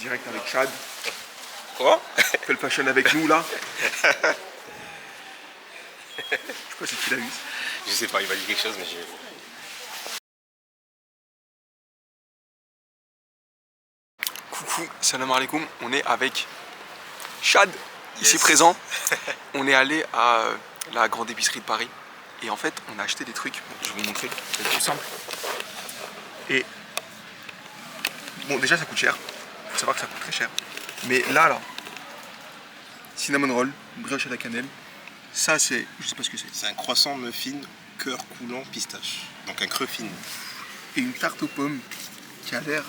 direct avec Chad. Quoi? Fais le fashion avec nous là. Je sais pas si tu l'as vu. Je sais pas, il m'a dit quelque chose, mais j'ai... Coucou, salam alaikum. On est avec Chad, ici présent. On est allé à la grande épicerie de Paris. Et en fait, on a acheté des trucs. Je vais vous montrer. C'est tout simple. Et bon, déjà, ça coûte cher. Faut savoir que ça coûte très cher. Mais là, cinnamon roll, brioche à la cannelle. Ça, c'est, je sais pas ce que c'est. C'est un croissant muffin cœur coulant pistache. Donc un creux fin. Et une tarte aux pommes qui a l'air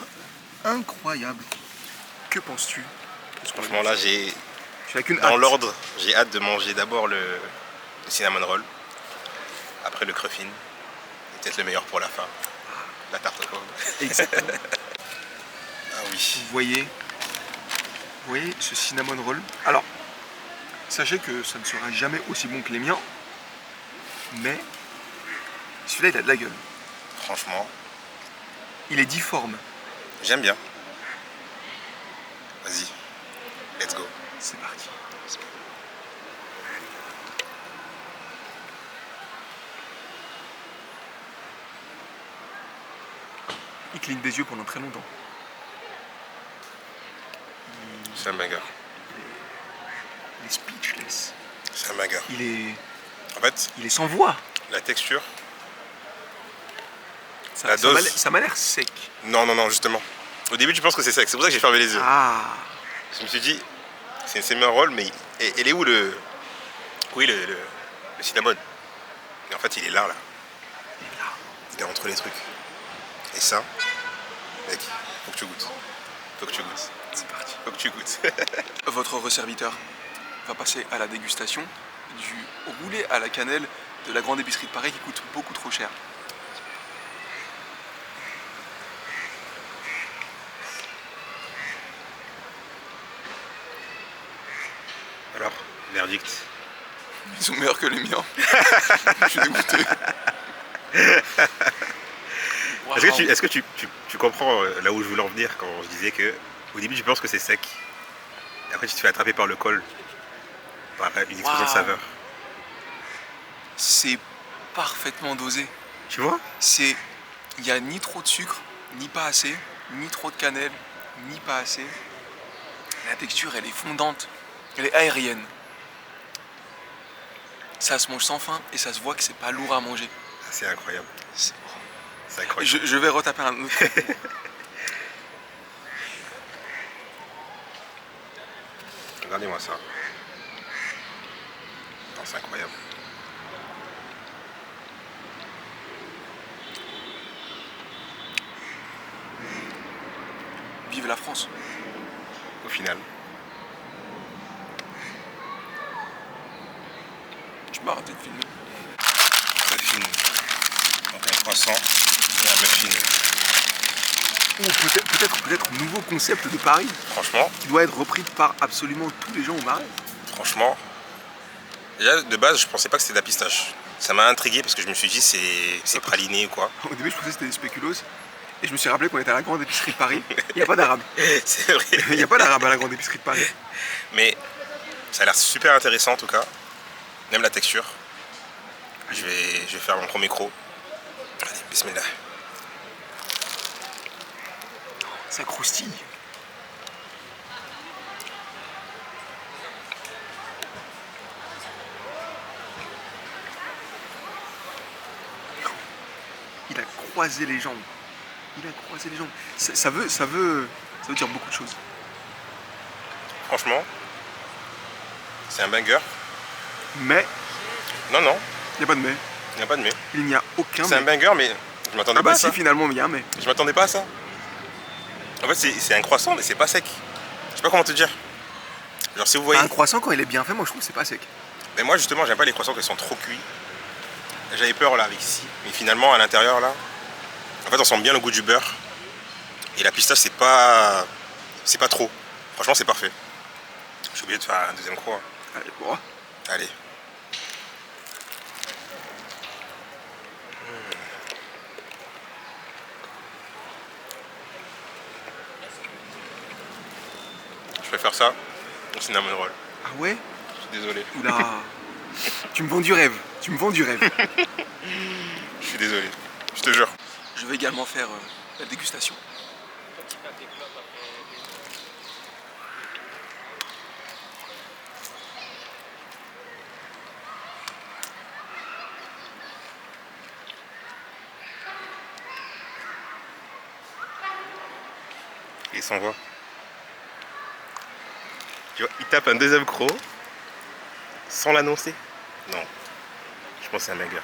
incroyable. Que penses-tu? Franchement, là, j'ai... Tu n'as qu'une Dans hâte. l'ordre, j'ai hâte de manger d'abord le cinnamon roll. Après le creux fin. Et peut-être le meilleur pour la fin. La tarte aux pommes. Exactement. Ah oui. Vous voyez ce cinnamon roll. Alors, sachez que ça ne sera jamais aussi bon que les miens. Mais celui-là, il a de la gueule. Franchement, Il est difforme. j'aime bien. Vas-y, let's go. C'est parti. Il cligne des yeux pendant très longtemps. C'est un banger. Il est speechless. C'est un banger. En fait, Il est sans voix. la texture... Ça, La ça m'a dose. l'air- ça m'a l'air sec. Non, justement. Au début, tu penses que c'est sec. C'est pour ça que j'ai fermé les yeux. Ah. Je me suis dit, c'est une cinnamon roll, mais elle est où le... Oui, le cinnamon. Et en fait, il est là. Il est entre les trucs. Et ça, mec, faut que tu goûtes. C'est parti. Faut que tu goûtes. Votre resserviteur va passer à la dégustation du roulé à la cannelle de la grande épicerie de Paris qui coûte beaucoup trop cher. Alors, verdict. Ils sont meilleurs que les miens. Je suis dégoûté. Est-ce que tu comprends là où je voulais en venir quand je disais que au début tu penses que c'est sec, et après tu te fais attraper par le col, par une explosion de saveur. C'est parfaitement dosé. Tu vois? Il n'y a ni trop de sucre, ni pas assez, ni trop de cannelle, ni pas assez. La texture, elle est fondante, elle est aérienne. Ça se mange sans faim et ça se voit que c'est pas lourd à manger. C'est incroyable. C'est- C'est incroyable. Je vais retaper un autre. Regardez-moi ça. Non, c'est incroyable. Vive la France. Au final. Tu m'as arrêté de filmer. Muffin. Donc un croissant et un muffin. Ou peut-être nouveau concept de Paris Franchement, qui doit être repris par absolument tous les gens au Marais. franchement. Déjà de base je pensais pas que c'était de la pistache. Ça m'a intrigué parce que je me suis dit c'est praliné ou quoi. Au début, je pensais que c'était des spéculoos. Et je me suis rappelé qu'on était à la grande épicerie de Paris. Il n'y a pas d'arabe. C'est vrai. Il n'y a pas d'arabe à la grande épicerie de Paris. Mais ça a l'air super intéressant en tout cas. Même la texture. Je vais faire mon premier croc. Allez, bismillah. Ça croustille. Il a croisé les jambes. Ça veut dire beaucoup de choses. Franchement, c'est un banger. Mais, Non, il n'y a pas de mais. il n'y a pas de mais. Il n'y a aucun C'est un mais. banger, mais je m'attendais Ah pas bah à ça. si, finalement, il y a un mais. Je m'attendais pas à ça. En fait, c'est un croissant, mais c'est pas sec. Je sais pas comment te dire. Genre, si vous voyez. Un croissant, quand il est bien fait, moi je trouve que c'est pas sec. Mais moi, justement, j'aime pas les croissants qui sont trop cuits. J'avais peur là avec ici. Mais finalement, à l'intérieur, là, en fait, on sent bien le goût du beurre. Et la pistache, c'est pas trop. Franchement, c'est parfait. J'ai oublié de faire un deuxième croc. Allez, bon. Allez. Je préfère ça au cinnamon roll. Ah ouais? Je suis désolé. Oula. Tu me vends du rêve. Tu me vends du rêve. Je suis désolé. Je te jure. Je vais également faire la dégustation. Il s'envoie. Tu vois, il tape un deuxième croc sans l'annoncer. Non. Je pense que c'est un mega.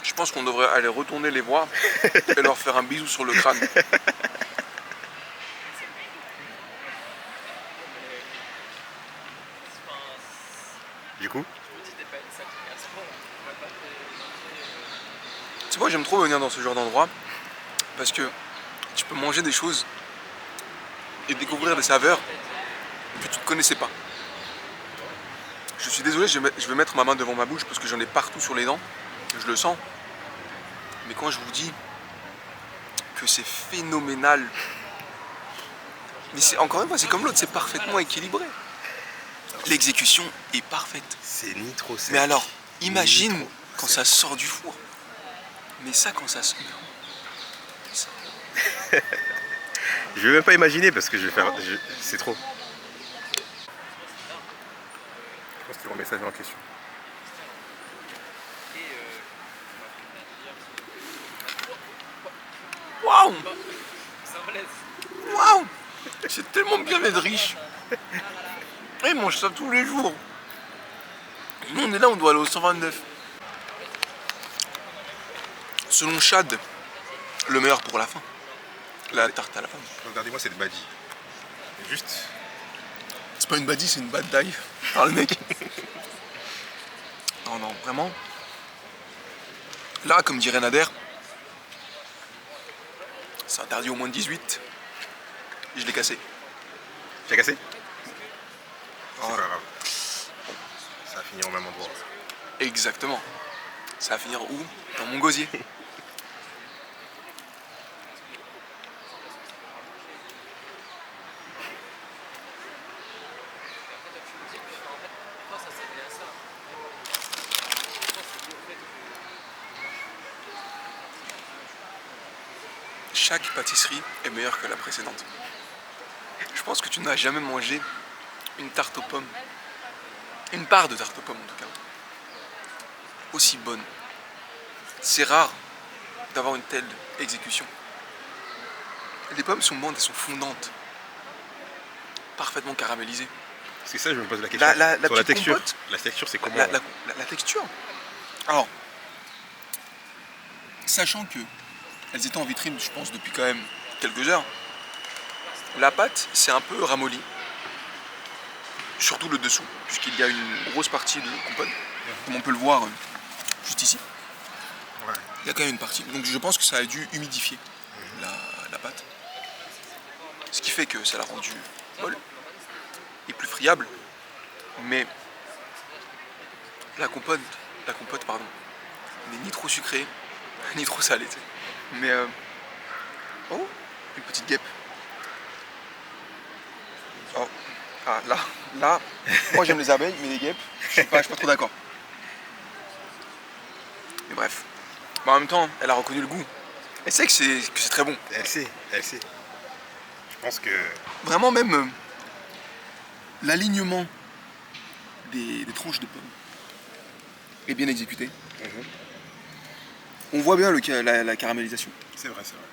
Je pense qu'on devrait aller retourner les voir et leur faire un bisou sur le crâne. Du coup, Tu vois, j'aime trop venir dans ce genre d'endroit parce que tu peux manger des choses et découvrir des saveurs que tu ne connaissais pas. Je suis désolé, je vais mettre ma main devant ma bouche parce que j'en ai partout sur les dents, je le sens. Mais quand je vous dis que c'est phénoménal, mais c'est encore une fois, c'est comme l'autre, c'est parfaitement équilibré. L'exécution est parfaite. c'est ni trop sec. Mais alors, imagine ni trop quand sec. ça sort du four. Mais ça, quand ça sort. Ça. Je vais même pas imaginer parce que je vais faire. C'est trop. Je pense qu'ils vont messager en question. Waouh! Waouh! C'est tellement bien d'être riche. Et ils mangent ça tous les jours. Nous, on est là, on doit aller au 129. Selon Chad, le meilleur pour la fin. La tarte à la fin. Regardez-moi cette badie. Juste. C'est pas une badie, c'est une bad die. Par le mec. Non, non, vraiment. Là, comme dirait Nader, c'est interdit au moins de 18. Et je l'ai cassé. Tu as cassé? Ah, C'est pas grave. Ça va finir au même endroit. exactement. Ça va finir où? Dans mon gosier. Chaque pâtisserie est meilleure que la précédente. Je pense que tu n'as jamais mangé une tarte aux pommes, une part de tarte aux pommes en tout cas, aussi bonne. C'est rare d'avoir une telle exécution. Les pommes sont bonnes, elles sont fondantes, parfaitement caramélisées. C'est ça, je me pose la question. La Sur la petite texture. compote, La texture, c'est comment? la texture. Alors, sachant que elles étaient en vitrine, je pense, depuis quand même quelques heures, la pâte s'est un peu ramollie. Surtout le dessous, puisqu'il y a une grosse partie de compote, comme on peut le voir juste ici. Ouais. Il y a quand même une partie. Donc je pense que ça a dû humidifier la pâte. Ce qui fait que ça l'a rendu molle et plus friable. Mais la compote pardon, n'est ni trop sucrée, ni trop salée. T'sais. Mais oh, une petite guêpe. Oh, ah là, moi j'aime les abeilles, mais les guêpes, je suis pas trop d'accord. Mais bref. Mais en même temps, elle a reconnu le goût. Elle sait que c'est très bon. Elle sait, elle sait. Je pense que. Vraiment même l'alignement des tranches de pommes est bien exécuté. On voit bien la caramélisation. C'est vrai, c'est vrai.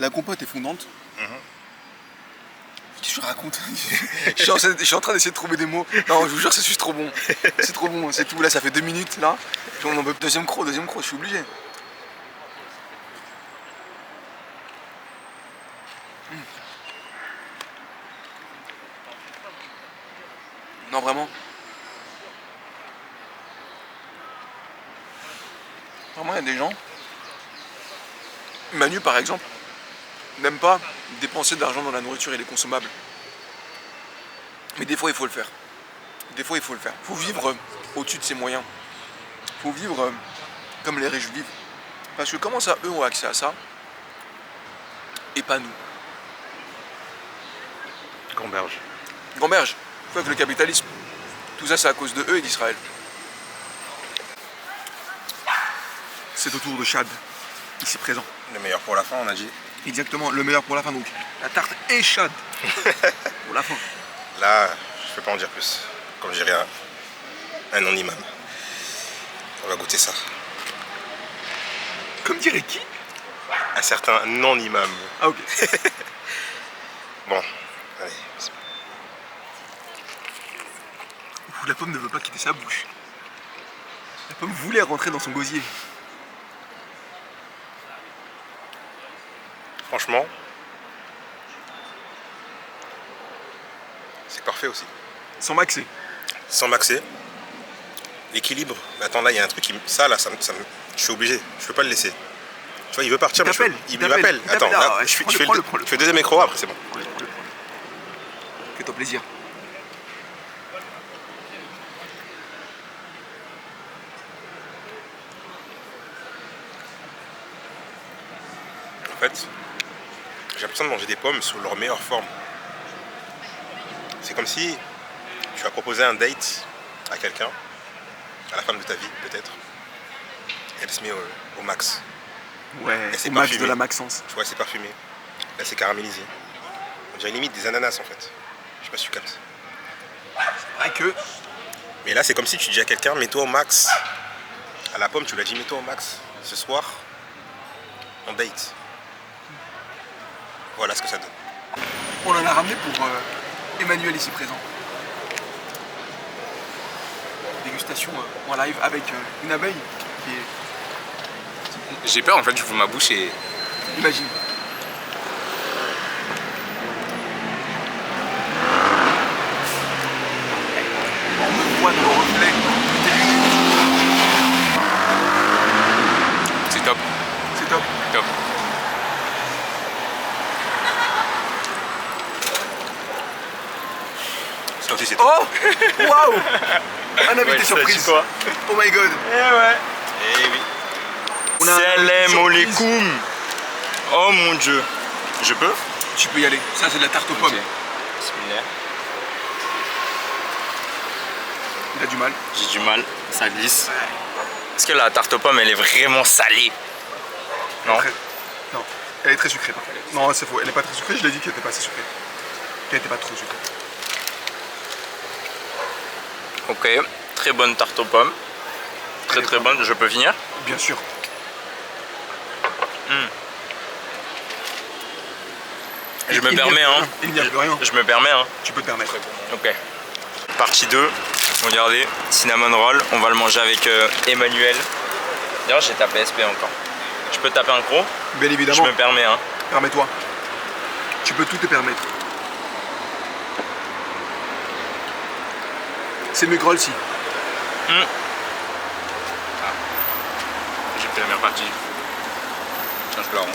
La compote est fondante. Qu'est-ce que je raconte? je suis en train d'essayer de trouver des mots. Non, je vous jure, c'est juste trop bon. C'est trop bon, c'est tout. Là, ça fait 2 minutes, là. On en veut deuxième croc, je suis obligé. Non, vraiment. Vraiment, il y a des gens. Manu, par exemple, n'aime pas dépenser de l'argent dans la nourriture et les consommables. Mais des fois, il faut le faire. Des fois, il faut le faire. Il faut vivre au-dessus de ses moyens. Il faut vivre comme les riches vivent. Parce que comment ça, eux ont accès à ça? et pas nous. Gamberge. Gamberge, quoi que le capitalisme, tout ça c'est à cause de eux et d'Israël. C'est au tour de Chad, ici présent. Le meilleur pour la fin, on a dit. Exactement, le meilleur pour la fin donc. La tarte et Chad pour la fin. Là, je peux pas en dire plus. Comme je dirais un non-imam. On va goûter ça. Comme dirait qui? Un certain non-imam. Ah ok. Bon, allez. Ouh, la pomme ne veut pas quitter sa bouche. La pomme voulait rentrer dans son gosier. Franchement, c'est parfait aussi. Sans maxer. Sans maxer. L'équilibre. Mais attends, là, il y a un truc qui... Ça, là, je suis obligé. Je peux pas le laisser. Tu vois, il veut partir, mais il m'appelle. Attends, là, je fais deuxième micro, après c'est bon. Prends-le. Fais-toi plaisir. En fait, j'ai l'impression de manger des pommes sous leur meilleure forme. C'est comme si tu as proposé un date à quelqu'un, à la femme de ta vie peut-être. Elle se met au max. Ouais, Et c'est au max parfumé. de la maxence. Tu vois, c'est parfumé. Là, c'est caramélisé. On dirait limite des ananas en fait. Je sais pas si tu captes. C'est vrai que Mais là, c'est comme si tu dis à quelqu'un, mets-toi au max. À la pomme, tu lui as dit, mets-toi au max. Ce soir, on date. Voilà ce que ça donne. on en a ramené pour Emmanuel ici présent. Dégustation en live avec une abeille qui est... J'ai peur en fait, j'ouvre ma bouche et... Imagine. On me voit dans le reflet. C'est top, C'est top. top. Ça aussi, c'est Oh waouh. Un invité Ouais, surprise. ça dit quoi? Oh my god. Eh ouais. Eh oui. On a un invité Salam surprise. alaikum. Oh mon dieu. Je peux? Tu peux y aller. Ça c'est de la tarte aux pommes. Ok. Bismillah. Il a du mal. J'ai du mal, ça glisse. Est-ce que la tarte aux pommes elle est vraiment salée? Non. Très- Non. Elle est très sucrée par contre. Non, c'est faux. Elle est pas très sucrée. Je l'ai dit qu'elle était pas assez sucrée. Qu'elle était pas trop sucrée. Ok, très bonne tarte aux pommes. Très bonne, je peux finir? Bien sûr. Je me permets hein. Il n'y a plus rien. Je me permets hein. Tu peux te permettre. Ok. Partie 2. Regardez, cinnamon roll. On va le manger avec Emmanuel. D'ailleurs, j'ai tapé SP encore. Je peux taper un gros? Bien Je évidemment. me permets hein. Permets-toi. Tu peux tout te permettre. C'est mieux que Roll si. J'ai fait la meilleure partie. Tiens, je pleure.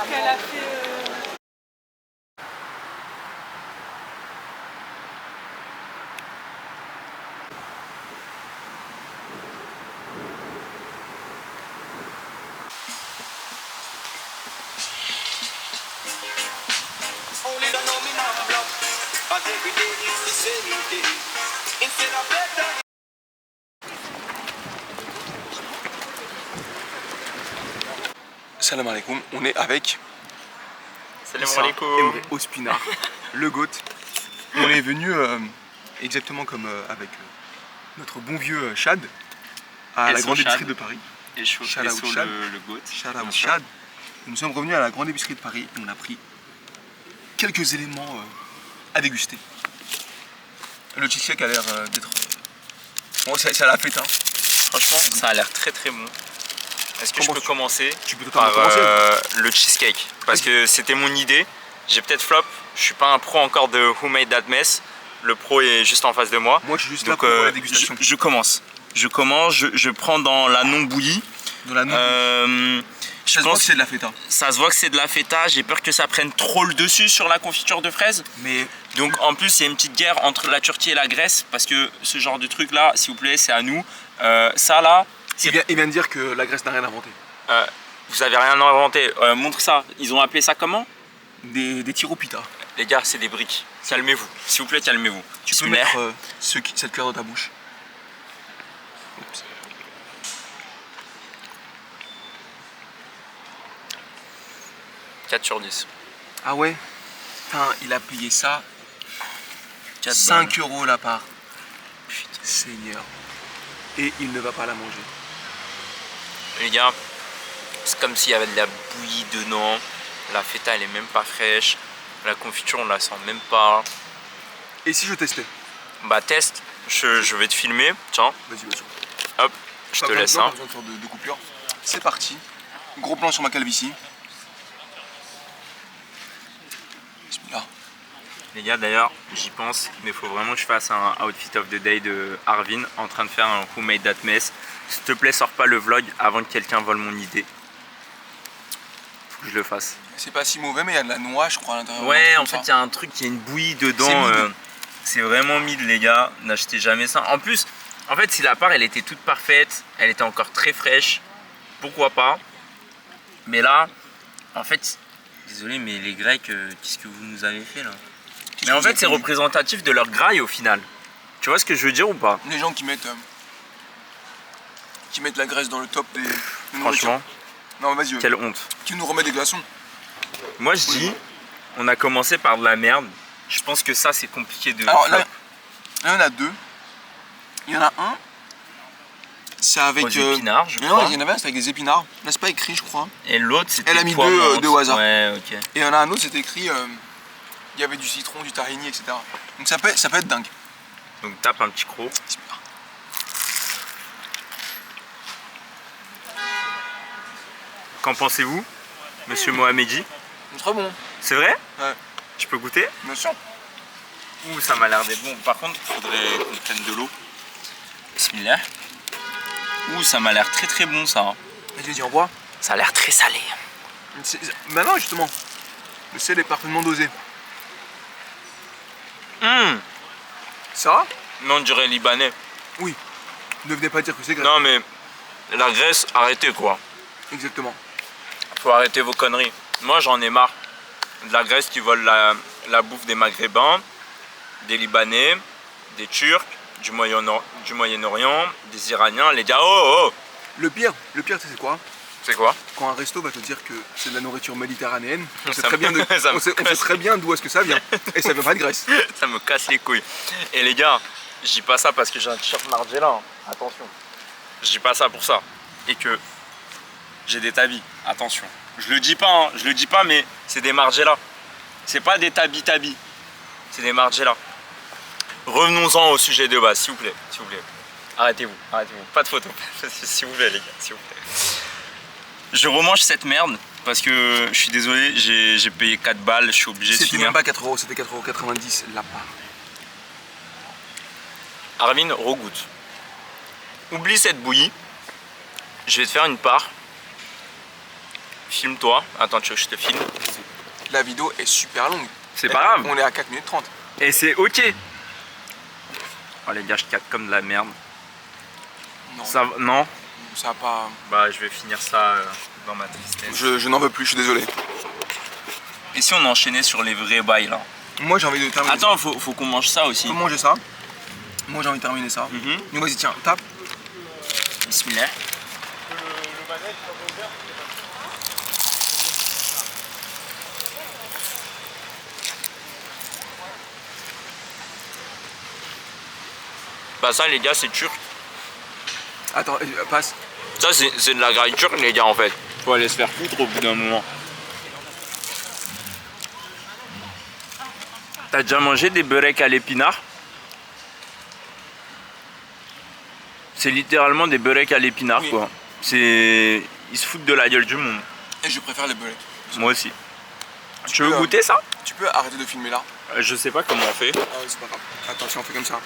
Qu'elle a fait. Only don't know me now, blood. But every day is the same day. Instead of better. Salam alaikum. On est avec Salam Issa alaikum. Emre Ospinard, le GOAT. On est venu exactement comme avec notre bon vieux Chad à la SO grande Chad. épicerie de Paris. Et chaud, Shout out Chad. le goat. Shout out Chad. Nous sommes revenus à la grande épicerie de Paris et on a pris quelques éléments à déguster. Le cheesecake a l'air d'être... Bon, ça l'a fait, hein. Franchement, ça a l'air très bon. Est-ce que je Comment peux tu- commencer Tu peux totalement par commencer. le cheesecake? Parce que c'était mon idée. J'ai peut-être flop. Je suis pas un pro encore de Who Made That Mess. Le pro est juste en face de moi. Moi, je suis juste là Donc pour voir la dégustation. je commence. Je prends dans la non bouillie. De la Je ça se voit pense que c'est de la feta. ça se voit que c'est de la feta. J'ai peur que ça prenne trop le dessus sur la confiture de fraises. Mais Donc en plus il y a une petite guerre entre la Turquie et la Grèce parce que ce genre de truc là, s'il vous plaît, c'est à nous. Ça là, Il vient de dire que la Grèce n'a rien inventé. Vous avez rien inventé. Montre ça. Ils ont appelé ça comment? Des tiropita. Les gars, c'est des briques. Calmez-vous. S'il vous plaît, calmez-vous. Tu peux mettre cette cuillère dans ta bouche. Oups. 4 sur 10. Ah ouais? Putain, il a payé ça 4 5 € la part. Putain, Seigneur. Et il ne va pas la manger. Les gars, c'est comme s'il y avait de la bouillie dedans. La feta, elle est même pas fraîche. La confiture, on la sent même pas. Et si je testais? Bah, teste. Je vais te filmer. Tiens, Vas-y, vas-y. hop, je te laisse Pas ça. besoin de faire de coupure. C'est parti. Gros plan sur ma calvitie. Bismillah. Les gars, d'ailleurs, j'y pense, mais il faut vraiment que je fasse un outfit of the day de Arvin en train de faire un Who Made That Mess. S'il te plaît, sors pas le vlog avant que quelqu'un vole mon idée. Faut que je le fasse. C'est pas si mauvais, mais il y a de la noix, je crois, à l'intérieur. Ouais, en fait, il y a un truc, il y a une bouillie dedans. C'est vraiment mid, les gars. N'achetez jamais ça. En plus, en fait, si la part, elle était toute parfaite, elle était encore très fraîche, pourquoi pas. Mais là, en fait, désolé, mais les Grecs, qu'est-ce que vous nous avez fait là? Mais en fait, c'est représentatif de leur graille au final. Tu vois ce que je veux dire ou pas? Les gens qui mettent la graisse dans le top des Franchement, non, vas-y. quelle honte. Qui nous remet des glaçons? Moi, je dis, on a commencé par de la merde. Je pense que ça, c'est compliqué de... Alors là, il y en a deux. Il y en a un. C'est avec. Des épinards, je non, crois. il y en avait un, c'était avec des épinards. Là, c'est pas écrit, je crois. Et l'autre, c'était Elle a mis pois menthe. deux au hasard. Ouais, ok. Et il y en a un autre, c'était écrit. Il y avait du citron, du tahini, etc. Donc ça peut être dingue. Donc tape un petit croc. Bismillah. Qu'en pensez-vous, monsieur Mohamedi? C'est très bon. C'est vrai? Ouais. Je peux goûter? Bien sûr. Ouh, ça m'a l'air d'être bon. Par contre, il faudrait qu'on prenne de l'eau. Bismillah. Ouh, ça m'a l'air très très bon ça. Vas-y, envoie. Ça a l'air très salé. Bah non, justement. Le sel est parfaitement dosé. Ça? Mais on dirait libanais. Oui. Ne venez pas dire que c'est grec. Non mais la Grèce, arrêtez quoi. Exactement. Faut arrêter vos conneries. Moi j'en ai marre de la Grèce qui vole la bouffe des Maghrébins, des Libanais, des Turcs, du Moyen-Orient, des Iraniens. Les gars, oh. Le pire, tu sais c'est quoi? C'est quoi? Quand un resto va te dire que c'est de la nourriture méditerranéenne, on sait Ça très me- bien ça me on sait très bien d'où est-ce que ça vient. Et ça vient pas de Grèce. Ça me casse les couilles. Et les gars, je dis pas ça parce que j'ai un t-shirt Margiela, hein. Attention. Je dis pas ça pour ça. Et que j'ai des tabis, attention. Je le dis pas, hein. Je le dis pas, mais c'est des Margiela. C'est pas des tabis. C'est des Margiela. Revenons-en au sujet de base, s'il vous plaît. S'il vous plaît. Arrêtez-vous. Pas de photo. S'il vous plaît, les gars, s'il vous plaît. Je remange cette merde parce que je suis désolé, j'ai payé 4 balles, je suis obligé de C'était finir. même pas 4 €, c'était 4,90 € la part. Arvin, regoute. Oublie cette bouillie. Je vais te faire une part. Filme-toi. Attends, tu veux que je te filme? La vidéo est super longue. C'est pas grave. On est à 4 minutes 30. Et c'est ok. Oh les gars, je capte comme de la merde. Non, Ça va- non? ça va pas. Bah je vais finir ça dans ma tristesse. Je n'en veux plus, je suis désolé. Et si on enchaînait sur les vrais bails là? Moi j'ai envie de terminer. Attends, faut qu'on mange ça aussi. on peut manger ça. Moi j'ai envie de terminer ça. Mhm. Donc vas-y, tiens, tape. Bismillah. Bah ça les gars, c'est turc. Attends, passe. Ça c'est de la graille turque les gars en fait. Faut aller se faire foutre au bout d'un moment. T'as déjà mangé des beureks à l'épinard? C'est littéralement des beureks à l'épinard Oui. quoi. C'est... Ils se foutent de la gueule du monde. Et je préfère les beureks. Moi aussi. Tu peux, veux goûter ça? Tu peux arrêter de filmer là. Je sais pas comment on fait. Ah, c'est pas grave. Attention, on fait comme ça.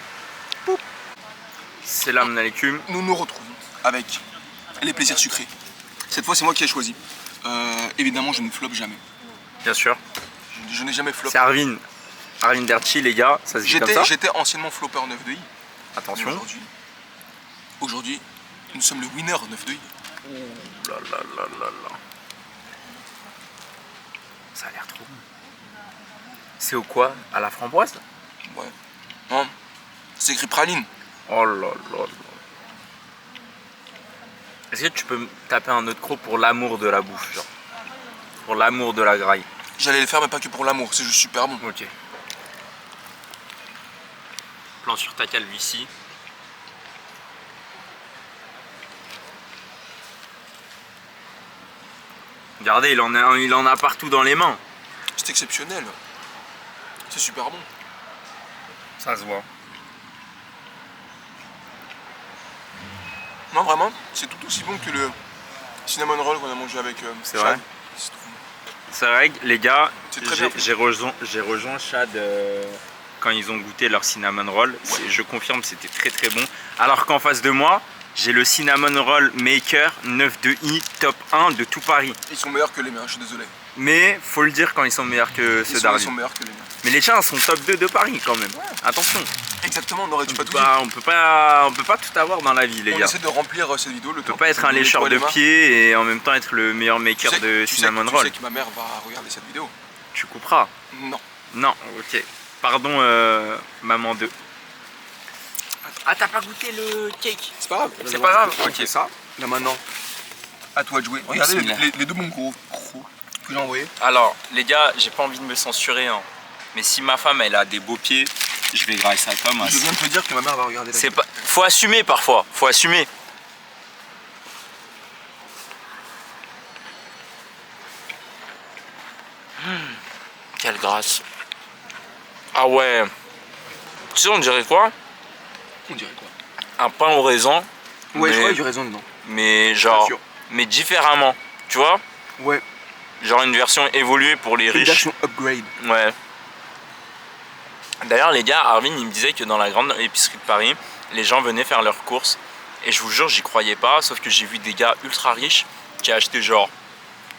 Salam alaikum. Nous nous retrouvons avec les plaisirs sucrés. Cette fois, c'est moi qui ai choisi. Évidemment, je ne floppe jamais. Bien sûr. Je n'ai jamais flop. C'est Arvin. Arvin Derchi les gars, ça se dit comme ça. J'étais anciennement flopper 9 de I. Attention. Aujourd'hui, Nous sommes le winner 9 de I. Ouh là là là là là. Ça a l'air trop bon. C'est au quoi? À la framboise? Ouais. Non, c'est écrit praline. Oh là là là. Est-ce que tu peux me taper un autre croc pour l'amour de la bouffe, genre? Pour l'amour de la graille. J'allais le faire, mais pas que pour l'amour, c'est juste super bon. Ok. Plan sur ta calvitie. Regardez, il en a partout dans les mains. C'est exceptionnel. C'est super bon. Ça se voit. Non, vraiment, c'est tout aussi bon que le cinnamon roll qu'on a mangé avec C'est Chad. vrai. C'est trop bon. C'est vrai que les gars, C'est très bien fait. j'ai rejoint Chad quand ils ont goûté leur cinnamon roll. Je confirme, c'était très très bon. Alors qu'en face de moi, j'ai le cinnamon roll maker 9 de I top 1 de tout Paris. Ils sont meilleurs que les miens, je suis désolé. Mais faut le dire quand ils sont meilleurs que ceux Ils d'Arly. sont meilleurs que les miens. Mais les tiens sont top 2 de Paris quand même. Attention. Exactement, n'aurais-tu pas tout dit? On peut pas tout avoir dans la vie, les On gars. essaie de remplir cette vidéo le On temps. peut pas être un lécheur de pied et en même temps être le meilleur maker de cinnamon Tu roll. sais que ma mère va regarder cette vidéo. Tu couperas. Non. Non, ok. Pardon, maman 2. Ah, t'as pas goûté le cake? C'est pas grave. C'est pas grave. Ok, ça. Là maintenant, à toi de jouer. Regardez Bismillah. les deux bons gros crocs que j'ai envoyés. Alors, les gars, j'ai pas envie de me censurer, hein. Mais si ma femme, elle a des beaux pieds, je vais grailler ça comme un. Je viens de te dire que ma mère va regarder la C'est vidéo. pas. Faut assumer parfois. Faut assumer. Quelle grâce. Ah ouais. Tu sais, on dirait quoi? On dirait quoi? Un pain au raisin. Ouais, je mais, crois que j'ai raison dedans. mais genre. sûr. Mais différemment. Tu vois? Ouais, Genre une version évoluée pour les une riches. version upgrade. Ouais. D'ailleurs, les gars, Arvin, il me disait que dans la grande épicerie de Paris, les gens venaient faire leurs courses. Et je vous jure, j'y croyais pas. Sauf que j'ai vu des gars ultra riches qui achetaient genre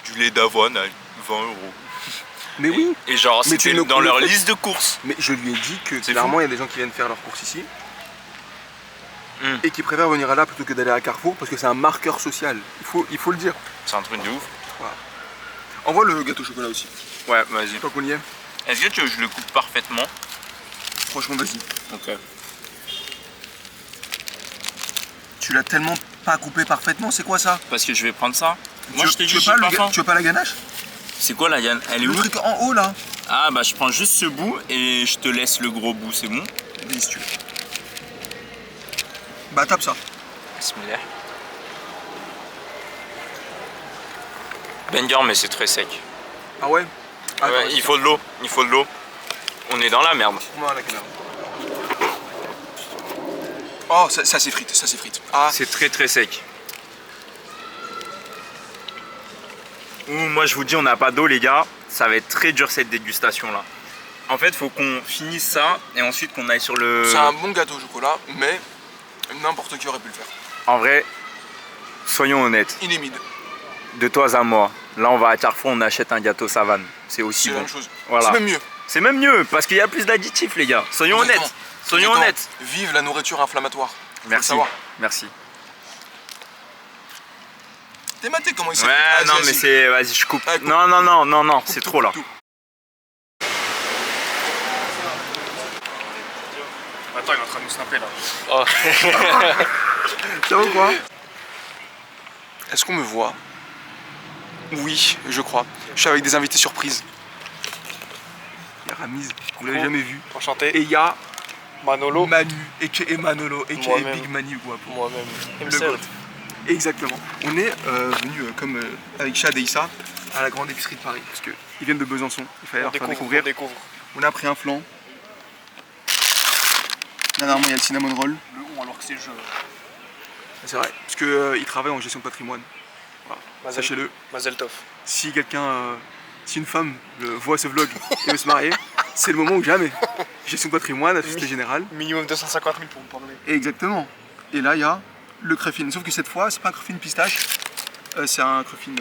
du lait d'avoine à 20 €. Mais oui. Et genre, Mais tu c'était ne dans connais leur pas. liste de courses. Mais je lui ai dit que C'est clairement il y a des gens qui viennent faire leurs courses ici Hmm. et qui préfèrent venir là plutôt que d'aller à Carrefour parce que c'est un marqueur social. Il faut le dire. C'est un truc de ouf. Envoie le gâteau au chocolat aussi. Ouais, vas-y. Tant qu'on y est. Est-ce que tu veux que je le coupe parfaitement? Franchement, vas-y. Ok. Tu l'as tellement pas coupé parfaitement. C'est quoi ça? Parce que je vais prendre ça. Moi, tu, je t'ai tu dit, veux j'ai pas pas le faim. tu veux pas la ganache? C'est quoi la Yann? Elle est Le où? truc en haut là. Ah, bah, je prends juste ce bout et je te laisse le gros bout, c'est bon? Vas-y si tu veux. Bah tape ça. Bismillah. Banger, mais c'est très sec. Ah ouais? Attends, Ouais, il faut de l'eau, il faut de l'eau. On est dans la merde. Prends-moi la caméra. Oh, ça s'effrite, ça s'effrite. Ah, C'est très très sec. Ouh, moi je vous dis, on n'a pas d'eau, les gars. Ça va être très dur cette dégustation là. En fait, faut qu'on finisse ça et ensuite qu'on aille sur le. c'est un bon gâteau au chocolat, mais n'importe qui aurait pu le faire. En vrai, soyons honnêtes. Il est mid. De toi à moi, là on va à Carrefour, on achète un gâteau savane. C'est aussi C'est la bon. même chose. Voilà. C'est même mieux. C'est même mieux parce qu'il y a plus d'additifs, les gars. Soyons Exactement. honnêtes. Soyons Exactement. honnêtes. Vive la nourriture inflammatoire. Faut le Merci. savoir. Merci. T'es maté comment il s'est Ouais, fait. non, Vas-y, mais vas-y. c'est. Vas-y, je coupe. Ouais, coupe, Non, non, non, non, non, Coupe c'est tout, trop là. coupe tout. Attends, il est en train de nous snapper là. Ça va ou quoi? Est-ce qu'on me voit? Oui, je crois. Je suis avec des invités surprises. Il y a Ramiz, vous l'avez jamais vu. Enchanté. Et il y a Manolo. Manu, a.k.a. Manolo, a.k.a. Moi-même. Big Manu, quoi. pour- Moi-même. Le Himself. goat. Exactement. On est venu comme avec Chad et Issa à la grande épicerie de Paris parce qu'ils viennent de Besançon. Il fallait On leur faire découvre, découvrir. on découvre. On a pris un flan. Dernièrement, il y a le cinnamon roll. Le on alors que c'est je. C'est vrai, parce qu'ils travaillent en gestion de patrimoine. Voilà. Mazel. Sachez-le. Mazel Tov. Si quelqu'un, si une femme voit ce vlog et veut se marier, c'est le moment ou jamais. Gestion de patrimoine, à Société Générale. Minimum 250 000 pour me parler. Exactement. Et là, il y a le cruffin. Sauf que cette fois, c'est pas un cruffin pistache, c'est un cruffin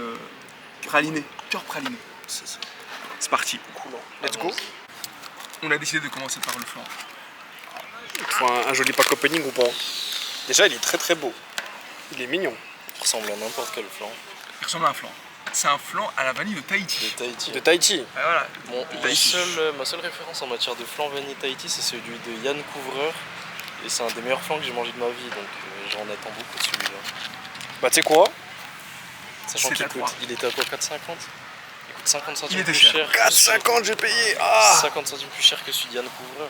praliné. Cœur praliné. C'est ça. C'est parti. Cool. Let's go. On a décidé de commencer par le flan. Il faut un joli pack opening ou pas? Déjà, il est très très beau. Il est mignon. Il ressemble à n'importe quel flan Il ressemble à un flan. C'est un flan à la vanille de Tahiti. de Tahiti. De Tahiti. Ah, voilà. Ma seule référence en matière de flan vanille Tahiti, c'est celui de Yann Couvreur. Et c'est un des meilleurs flans que j'ai mangé de ma vie, donc j'en attends beaucoup de celui-là. Bah, tu sais quoi? Sachant C'est qu'il à coûte, toi. il était à quoi, 4,50? Il coûte 50 centimes Il était plus cher. cher. 4,50 j'ai payé. Ah! 50 centimes plus cher que celui de Yann Couvreur.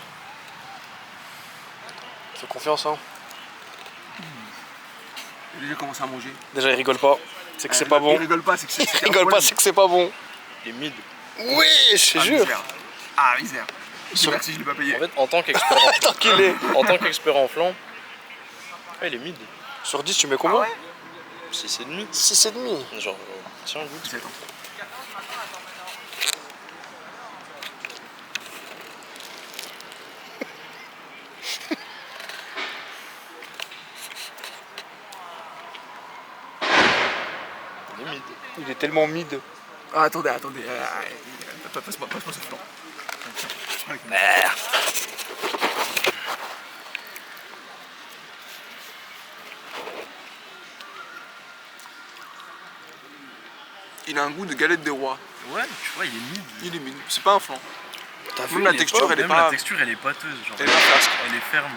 Fais confiance, hein. J'ai déjà commencé à manger. Déjà, il rigole pas. C'est que c'est pas Il bon. rigole pas, c'est que c'est. Il rigole pas, c'est que c'est pas bon. Il est mid. Oui, je te jure. Ah, misère. Sur- Merci, je l'ai pas payé. En fait, en tant qu'expert en... Tant qu'il est. en tant qu'expert en flan, il est mid. Sur 10, tu mets combien? 6,5. 6,5. Genre, tiens, goûte. 17 ans. Il est mid. Il est tellement mid. Ah, attendez. Passe-moi ce flan. Il a un goût de galette des rois. Ouais, tu vois, il est mid. Il est mignon. C'est pas un flan. T'as Même la texture, elle est Même pas. la texture, elle est pâteuse. Genre, Elle est pas flasque. elle est ferme.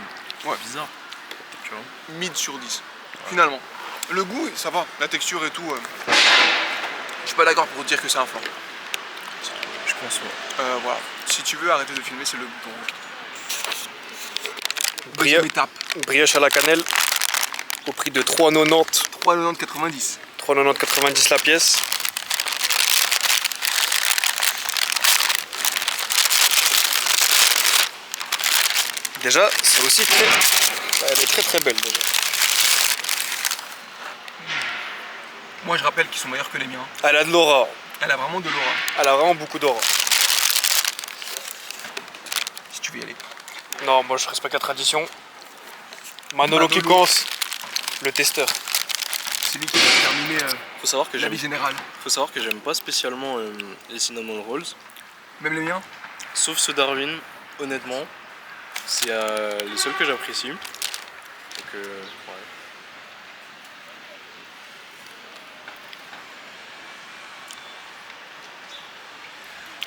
Ouais. C'est bizarre. Tu vois. Mid sur 10. Finalement. Le goût, ça va. La texture et tout. Je suis pas d'accord pour dire que c'est un flan. Je pense, ouais. Voilà. Si tu veux arrêter de filmer, c'est le bouton rouge. Brioche, Deuxième étape. brioche à la cannelle. Au prix de 3,90. 3,90. 3,90 la pièce. Déjà, c'est aussi très... Elle est très très belle déjà. Moi, je rappelle qu'ils sont meilleurs que les miens. Elle a de l'aura. Elle a vraiment de l'aura. Elle a vraiment beaucoup d'aura. Si tu veux y aller. Non, moi je respecte la tradition. Manolo qui Manolo. pense. Le testeur. C'est lui qui va terminer Faut savoir que l'avis général. j'aime pas spécialement les cinnamon rolls, Même les miens. sauf ceux Darwin, honnêtement. C'est les seuls que j'apprécie. Donc, ouais.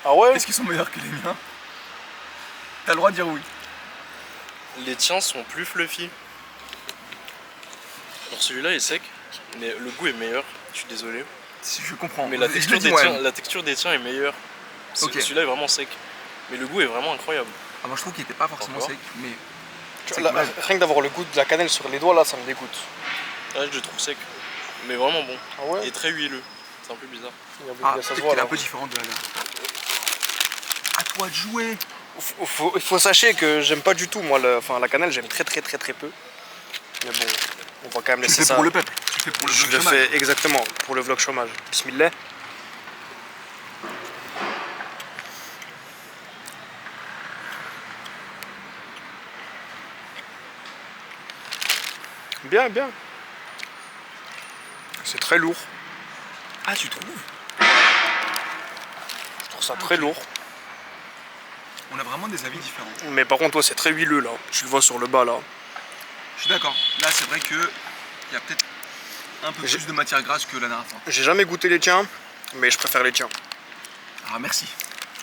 Ah ouais? Est-ce qu'ils sont meilleurs que les miens? T'as le droit de dire oui. Les tiens sont plus fluffy. Alors celui-là est sec, mais le goût est meilleur. Je suis désolé. Si je comprends. Mais la Je texture, le dis des moi-même. tiens, la texture des tiens est meilleure. Ok. Celui-là est vraiment sec. Mais le goût est vraiment incroyable. Ah, moi je trouve qu'il était pas forcément Encore. sec, mais. Tu C'est vois, là, cool. rien que d'avoir le goût de la cannelle sur les doigts là, ça me dégoûte. Là, je le trouve sec. Mais vraiment bon. Ah ouais? Et très huileux. C'est un peu bizarre. Ah, ça se peut-être voit qu'elle est là. un peu différente de la dernière. À toi de jouer. Il faut sachez que j'aime pas du tout moi la cannelle, j'aime très peu. Mais bon, on va quand même Tu le laisser fais ça. pour le peuple. Tu le fais pour le Je bloc le chômage. fais exactement pour le vlog chômage. Bismillah. Bien, bien. C'est très lourd. Ah, tu trouves? Je trouve ça très lourd. On a vraiment des avis différents. Mais par contre, toi, c'est très huileux là. Tu le vois sur le bas là. Je suis d'accord. Là, c'est vrai que il y a peut-être un peu J'ai- plus de matière grasse que la dernière fois. J'ai jamais goûté les tiens, mais je préfère les tiens. Ah, merci.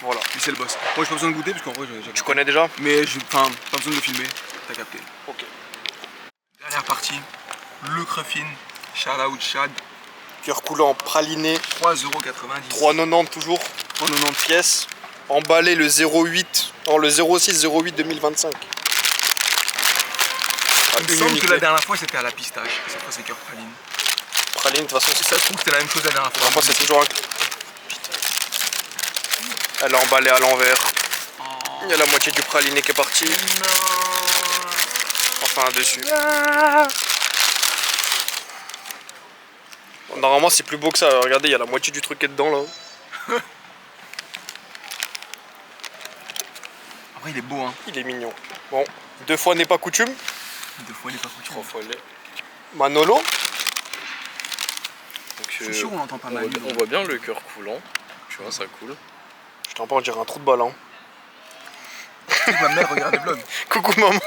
Voilà. Lui, c'est le boss. Moi, j'ai pas besoin de goûter parce qu'en vrai, j'ai. Tu connais déjà? Mais enfin, pas besoin de le filmer. T'as capté. Ok. Dernière partie. Le Cruffin. Shout out Chad. Cœur coulant praliné. 3,90€. 3,90 toujours. 3,90€. Pièces. Emballé le 08. Non, le 06-08 2025. Il me semble que la dernière fois, c'était à la pistache. Et cette fois, c'est cœur praline. Praline, de toute façon, Et ça, je trouve que c'était la même chose la dernière fois. moi c'est toujours un. Elle est emballée à l'envers. Il y a la moitié du praliné qui est parti. Enfin dessus. Bon, normalement c'est plus beau que ça. Regardez, il y a la moitié du truc qui est dedans là. Après, il est beau, hein. Il est mignon. Bon, 2 fois n'est pas coutume. 2 fois, il est pas foutu. 3 fois lait. Manolo. Donc, Je suis sûr qu'on l'entend pas mal. on voit bien le cœur coulant. Tu vois, ça coule. Je t'en parle, on dirait un trou de balle. Hein. Ma mère regarde les vlogs. Coucou maman.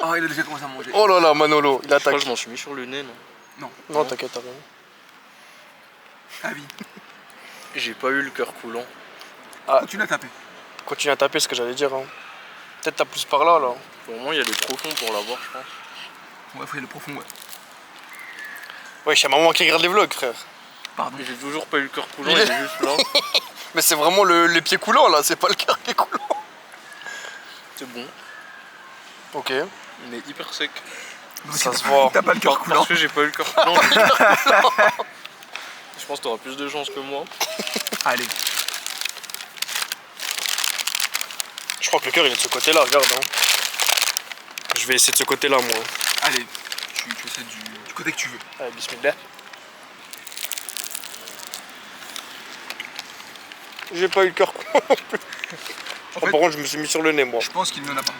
Oh, il a déjà commencé à manger. Oh là là, Manolo, il Je crois attaque. que je m'en suis mis sur le nez, non? Non, t'inquiète, t'as rien. Ah oui. J'ai pas eu le cœur coulant. Continue à taper. Continue à taper ce que j'allais dire. Hein. Peut-être t'as plus par là, là. Pour moi, il y a des profonds pour l'avoir, je pense. Ouais, frère, le profond, ouais. Ouais, c'est maman qui regarde les vlogs, frère. Pardon. J'ai toujours pas eu le cœur coulant, il est juste là. Mais c'est vraiment les pieds coulants, là, c'est pas le cœur qui est coulant. C'est bon. Ok. Il est hyper sec. Ça se voit. T'as pas le cœur coulant. Parce que j'ai pas eu le cœur coulant. Je pense que t'auras plus de chance que moi. Allez. Je crois que le cœur il est de ce côté-là, regarde. Hein. Je vais essayer de ce côté-là, moi. Allez. Tu essaies du côté que tu veux. Allez, bismillah. J'ai pas eu le cœur coulant non plus. En Par fait, contre, je me suis mis sur le nez, moi. je pense qu'il n'en a pas.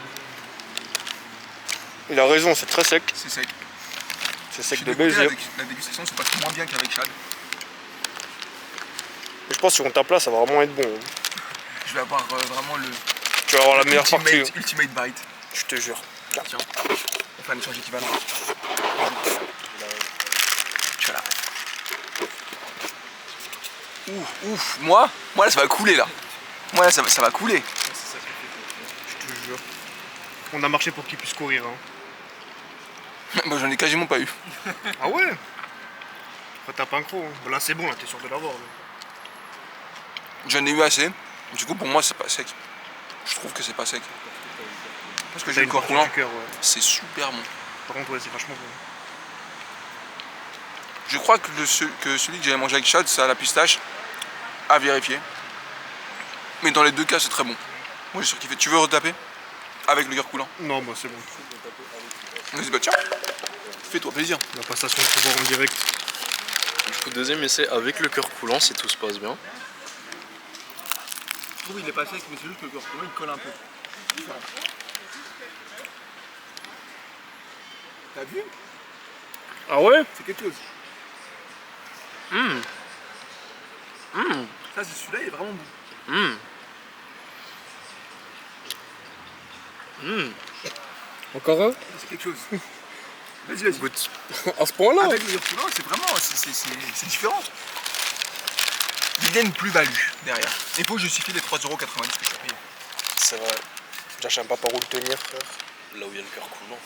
Il a raison, c'est très sec. C'est sec. C'est sec J'ai de dégoûté, baiser. la dégustation se passe moins bien qu'avec Chad. Je pense que si on tape là, ça va vraiment être bon. Je vais avoir vraiment le Tu vas avoir la meilleure partie. ultimate bite. Je te jure. Tiens, on fait un échange équivalent. Tu vas là. Ouf, moi là ça va couler là. Moi là ça va couler. Je te jure. On a marché pour qu'il puisse courir. Hein. Moi j'en ai quasiment pas eu. Ah ouais? Après, tape un croc. Hein. Bon, là, c'est bon, là, t'es sûr de l'avoir. J'en ai eu assez. Du coup pour moi c'est pas sec. Je trouve que c'est pas sec. Parce que j'ai T'as le une corps partie coulant. du cœur, ouais. C'est super bon. Par contre, ouais, c'est vachement bon. Je crois que, celui que j'avais mangé avec Chad, c'est à la pistache. À vérifier. Mais dans les deux cas, c'est très bon. Moi j'ai surkiffé. Tu veux retaper? Avec le cœur coulant? Non, moi, c'est bon. Vas-y, bah tiens. Fais-toi plaisir. La passation de pouvoir en direct. Du coup, deuxième essai avec le cœur coulant si tout se passe bien. Je trouve qu'il est pas sec, mais c'est juste que le cœur coulant il colle un peu. T'as vu? Ah ouais? C'est quelque chose. Ça, c'est celui-là, il est vraiment bon. Encore un? C'est quelque chose. Vas-y. Goûte. À ce point-là? Avec le cœur coulant, c'est vraiment. C'est différent. Il y a une plus-value derrière. Il faut justifier les 3,90€ que je suis payé. C'est vrai. Déjà, je sais pas par où le tenir, frère. Là où il y a le cœur coulant.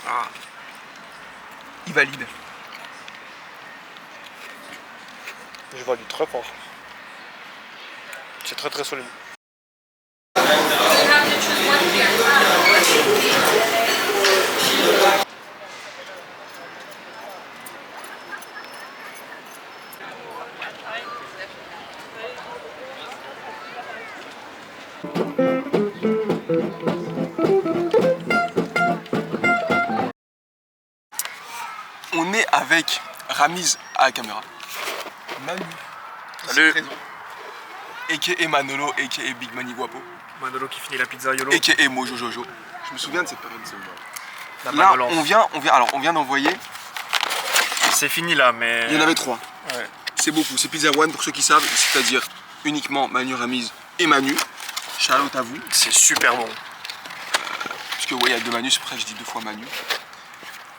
Ah. Il valide. Je valide très fort. C'est très très solide. On est avec Ramiz à la caméra. Manu. Salut. A.K.A. Manolo, A.K.A. Big Mani Guapo. Manolo qui finit la pizza YOLO. A.K.A. Mojo Jojo. Je me souviens de cette période. La Là, Manolo. on vient d'envoyer. C'est fini là, mais. Il y en avait 3. Ouais. C'est beaucoup. C'est Pizza One pour ceux qui savent, c'est-à-dire uniquement Manu, Ramiz et Manu. Shout out à vous. C'est super bon. Parce que ouais, il y a 2 Manu, c'est pour ça que je dis 2 fois Manu.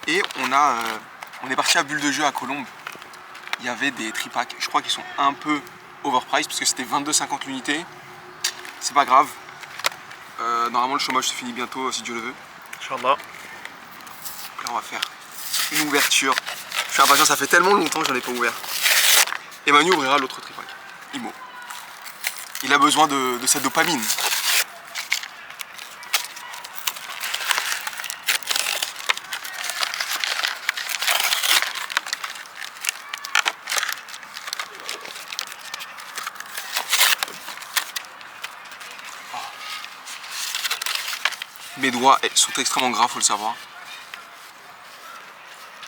Et on est parti à Bulle de Jeu à Colombes. Il y avait des tripacks. Je crois qu'ils sont un peu overpriced parce que c'était 22,50 l'unité. C'est pas grave. Normalement le chômage se finit bientôt si Dieu le veut. Inch'Allah. Donc là on va faire une ouverture. Je suis impatient, ça fait tellement longtemps que j'en ai pas ouvert. Et Manu ouvrira l'autre tripack. Imo. Il a besoin de cette dopamine. Mes doigts sont extrêmement gras, faut le savoir.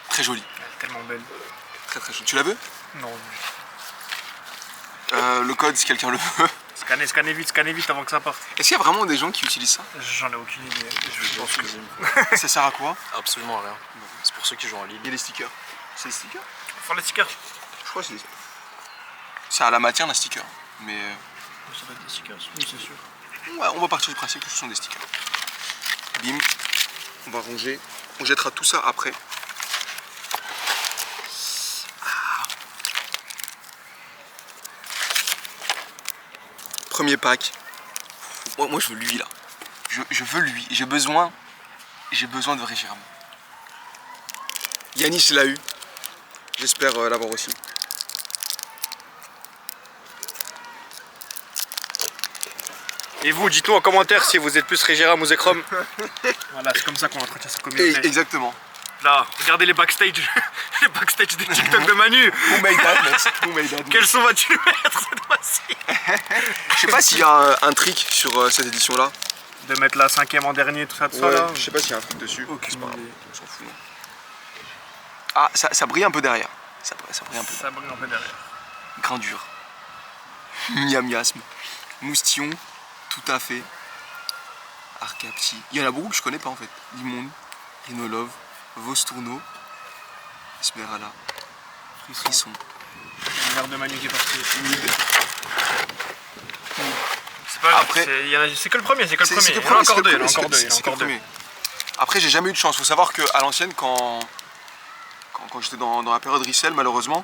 Très joli. Tellement belle. Très très joli. Tu la veux? Non. Le code si quelqu'un le veut. Scannez vite avant que ça parte. Est-ce qu'il y a vraiment des gens qui utilisent ça? J'en ai aucune idée. Je pense que Ça sert à quoi? absolument rien. C'est pour ceux qui jouent en ligne. Il y a des stickers. C'est des stickers? Faire les stickers. Je crois que c'est des stickers. C'est à la matière d'un sticker. Mais Ça va être des stickers, oui, c'est sûr. ouais, on va partir du principe que ce sont des stickers. Bim, on va ranger. On jettera tout ça après. Premier pack. Moi je veux lui là. Je veux lui. J'ai besoin de vrai Jérôme. Yanis l'a eu. J'espère l'avoir aussi. Et vous, dites-nous en commentaire si vous êtes plus Régiram ou Zekrom. Voilà, c'est comme ça qu'on entretient sa communauté. Exactement. Là, regardez les backstage, les backstage des TikTok de Manu. Who made that, mate? Who made that, mate? Quel son vas-tu mettre cette fois-ci? Je sais pas s'il y a un trick sur cette édition là. De mettre la 5ème en dernier, tout ça, tout ça là. Je sais pas s'il y a un truc dessus. Aucune C'est pas grave, idée. on s'en fout. Non. Ah, ça brille un peu derrière. Ça brille un peu. Ça brille un peu derrière. Grindure. Miamiasme. Moustillon. Tout à fait. Arcapti. Il y en a beaucoup que je connais pas en fait. Limonde. Rhinolove. Vostourno. Esmeralda. Frisson. Le verre de Manu qui est parti. Mid. C'est pas grave, Après- c'est que le premier, c'est que le premier. C'est Il y en a encore deux, il y en a c'est encore deux, il y en a c'est que le encore deux. premier. Après, j'ai jamais eu de chance. Faut savoir qu'à l'ancienne, quand j'étais dans la période Rissel, malheureusement,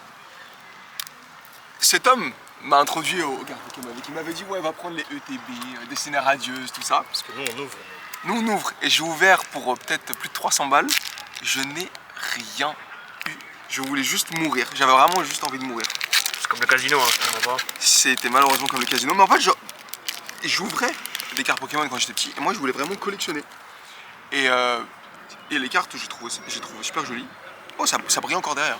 cet homme m'a introduit au gars qui m'avait dit ouais, va prendre les ETB, dessiner radieuse, tout ça. Parce que nous, on ouvre. Nous, on ouvre et j'ai ouvert pour peut-être plus de 300 balles. Je n'ai rien eu. Je voulais juste mourir. J'avais vraiment juste envie de mourir. C'est comme le casino, hein, je comprends pas. C'était malheureusement comme le casino. Mais en fait, j'ouvrais des cartes Pokémon quand j'étais petit. Et moi, je voulais vraiment collectionner. Et les cartes, j'ai trouvé super jolies. Oh, ça brille encore derrière.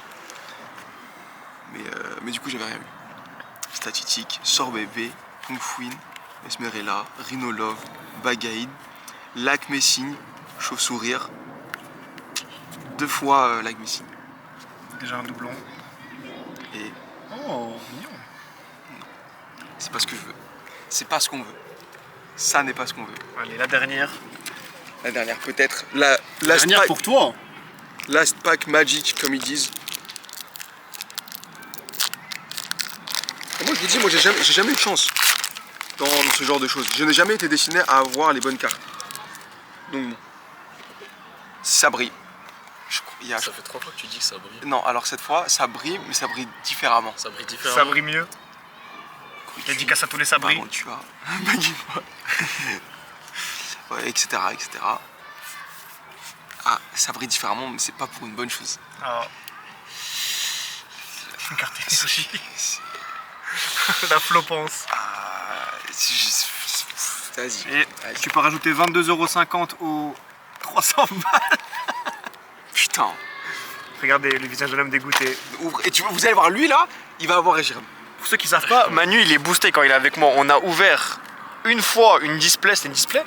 Mais du coup, j'avais rien eu. Statitique, Sorbébé, Kungfuin, Esmerella, Rhinolove, Bagaïd, Lac Messine, Chauve-Sourire. 2 fois Lac Messine. Déjà un doublon. Et Oh, mignon. c'est pas ce que je veux. C'est pas ce qu'on veut. Ça n'est pas ce qu'on veut. Allez, la dernière. La dernière, peut-être. La La dernière pour toi. Last Pack Magic, comme ils disent. Et moi, je vous dis, moi, j'ai jamais eu de chance dans ce genre de choses. Je n'ai jamais été destiné à avoir les bonnes cartes. Donc, bon. Ça brille. Ça fait 3 fois que tu dis que ça brille. Non, alors cette fois, ça brille, mais ça brille différemment. Ça brille différemment. Ça brille mieux. Dédicace à tous les sabris. Pardon, tu as Magui-moi. Ouais, etc., etc. Ah, ça brille différemment, mais c'est pas pour une bonne chose. Ah. Une carte aussi. La flopance. Vas-y. Et tu peux rajouter 22,50 € aux 300 balles. Putain. Regardez le visage de l'homme dégoûté. Ouvre. Et vous allez voir, lui là, il va avoir Jérôme. Pour ceux qui savent pas, Manu il est boosté quand il est avec moi. On a ouvert une fois une display, c'était une display.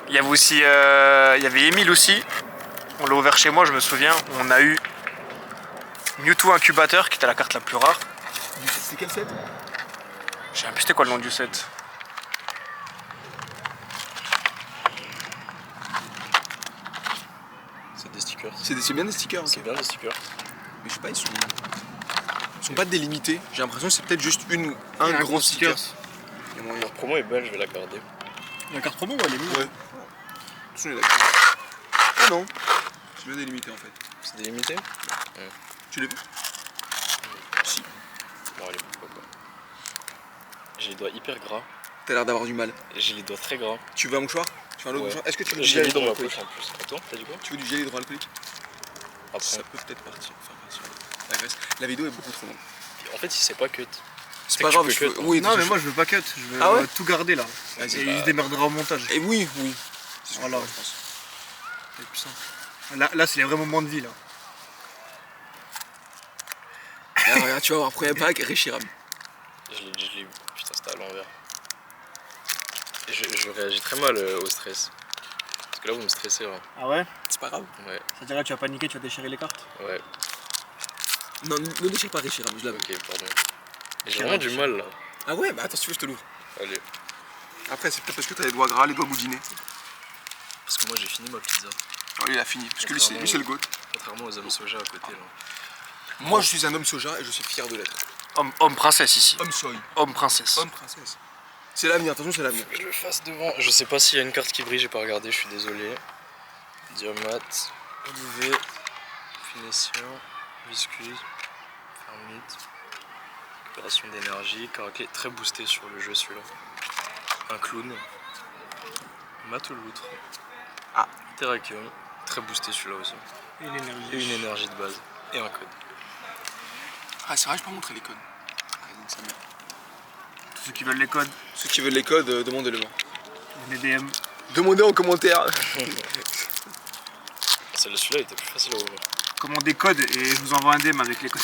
Il y avait aussi, il y avait Emile aussi. On l'a ouvert chez moi, je me souviens. On a eu Mewtwo Incubateur qui était la carte la plus rare. C'est quel set? Je sais même plus c'était quoi le nom du set. C'est des stickers. C'est bien des stickers, ok. C'est bien des stickers. Mais je sais pas, ils sont pas délimités. J'ai l'impression que c'est peut-être juste un gros sticker. Il y a moyen. Leur promo est belle, je vais la garder. La carte promo, elle est mise. Ouais. On est d'accord. Ah non. C'est bien délimité en fait. C'est délimité? Tu l'as vu? Si. Bon, allez, pourquoi pas. J'ai les doigts hyper gras. T'as l'air d'avoir du mal. J'ai les doigts très gras. Tu veux un mouchoir? Tu veux un autre Ouais. mouchoir? Est-ce que tu veux du J'ai gel les dans ma hydroalcoolique? poche en plus. Attends, t'as dit quoi? Tu veux du gel hydroalcoolique? Après. Ça peut peut-être partir. Faire partir la graisse. La vidéo est beaucoup trop longue. En fait, il sait pas cut. C'est que pas tu grave, peux je cut, peux. hein. Oui, Non, mais moi je veux pas cut. Je veux Ah ouais tout garder là. Vas-y, Et bah. il se démerdera au montage. Et oui, oui. C'est ce que Voilà. je pense. C'est plus simple. Là c'est les vrais moments de vie là. Regarde, regarde, tu vas voir, premier pack, Reshiram. Je l'ai eu. Putain, c'était à l'envers. Et je réagis très mal au stress. Parce que là, vous me stressez, là. Ah ouais? C'est pas grave. Ouais, C'est-à-dire là tu vas paniquer, tu vas déchirer les cartes? ouais. Non, ne déchire pas Reshiram, je l'avais. Ok, pardon. J'ai vraiment du mal, là. Ah ouais, bah attends, si tu veux, je te l'ouvre. Allez. Après, c'est peut-être parce que t'as les doigts gras, les doigts boudinés. Parce que moi, j'ai fini ma pizza. Alors, lui, il a fini. Parce que lui, c'est le GOAT. Contrairement aux hommes soja à côté, là. Moi, je suis un homme soja et je suis fier de l'être. Homme princesse ici. Homme soy. Homme princesse. Homme princesse. C'est l'avenir, attention, c'est l'avenir. Je le fasse devant. Je sais pas s'il y a une carte qui brille, j'ai pas regardé, je suis désolé. Diamat, Olivet, Finition, Viscuse, Fermite, récupération d'énergie, Caraquet, très boosté sur le jeu celui-là. Un clown, Matouloutre, Terrakium, très boosté celui-là aussi. Et l'énergie. Et une énergie de base. Et un code. Ah, c'est vrai, je peux pas montrer les codes. Ah, donc ça merde. Tous ceux qui veulent les codes, Ceux qui veulent les codes, demandez-le-moi. les DM. Demandez en commentaire. Celui-là était plus facile à ouvrir. Commandez des codes et je vous envoie un DM avec les codes.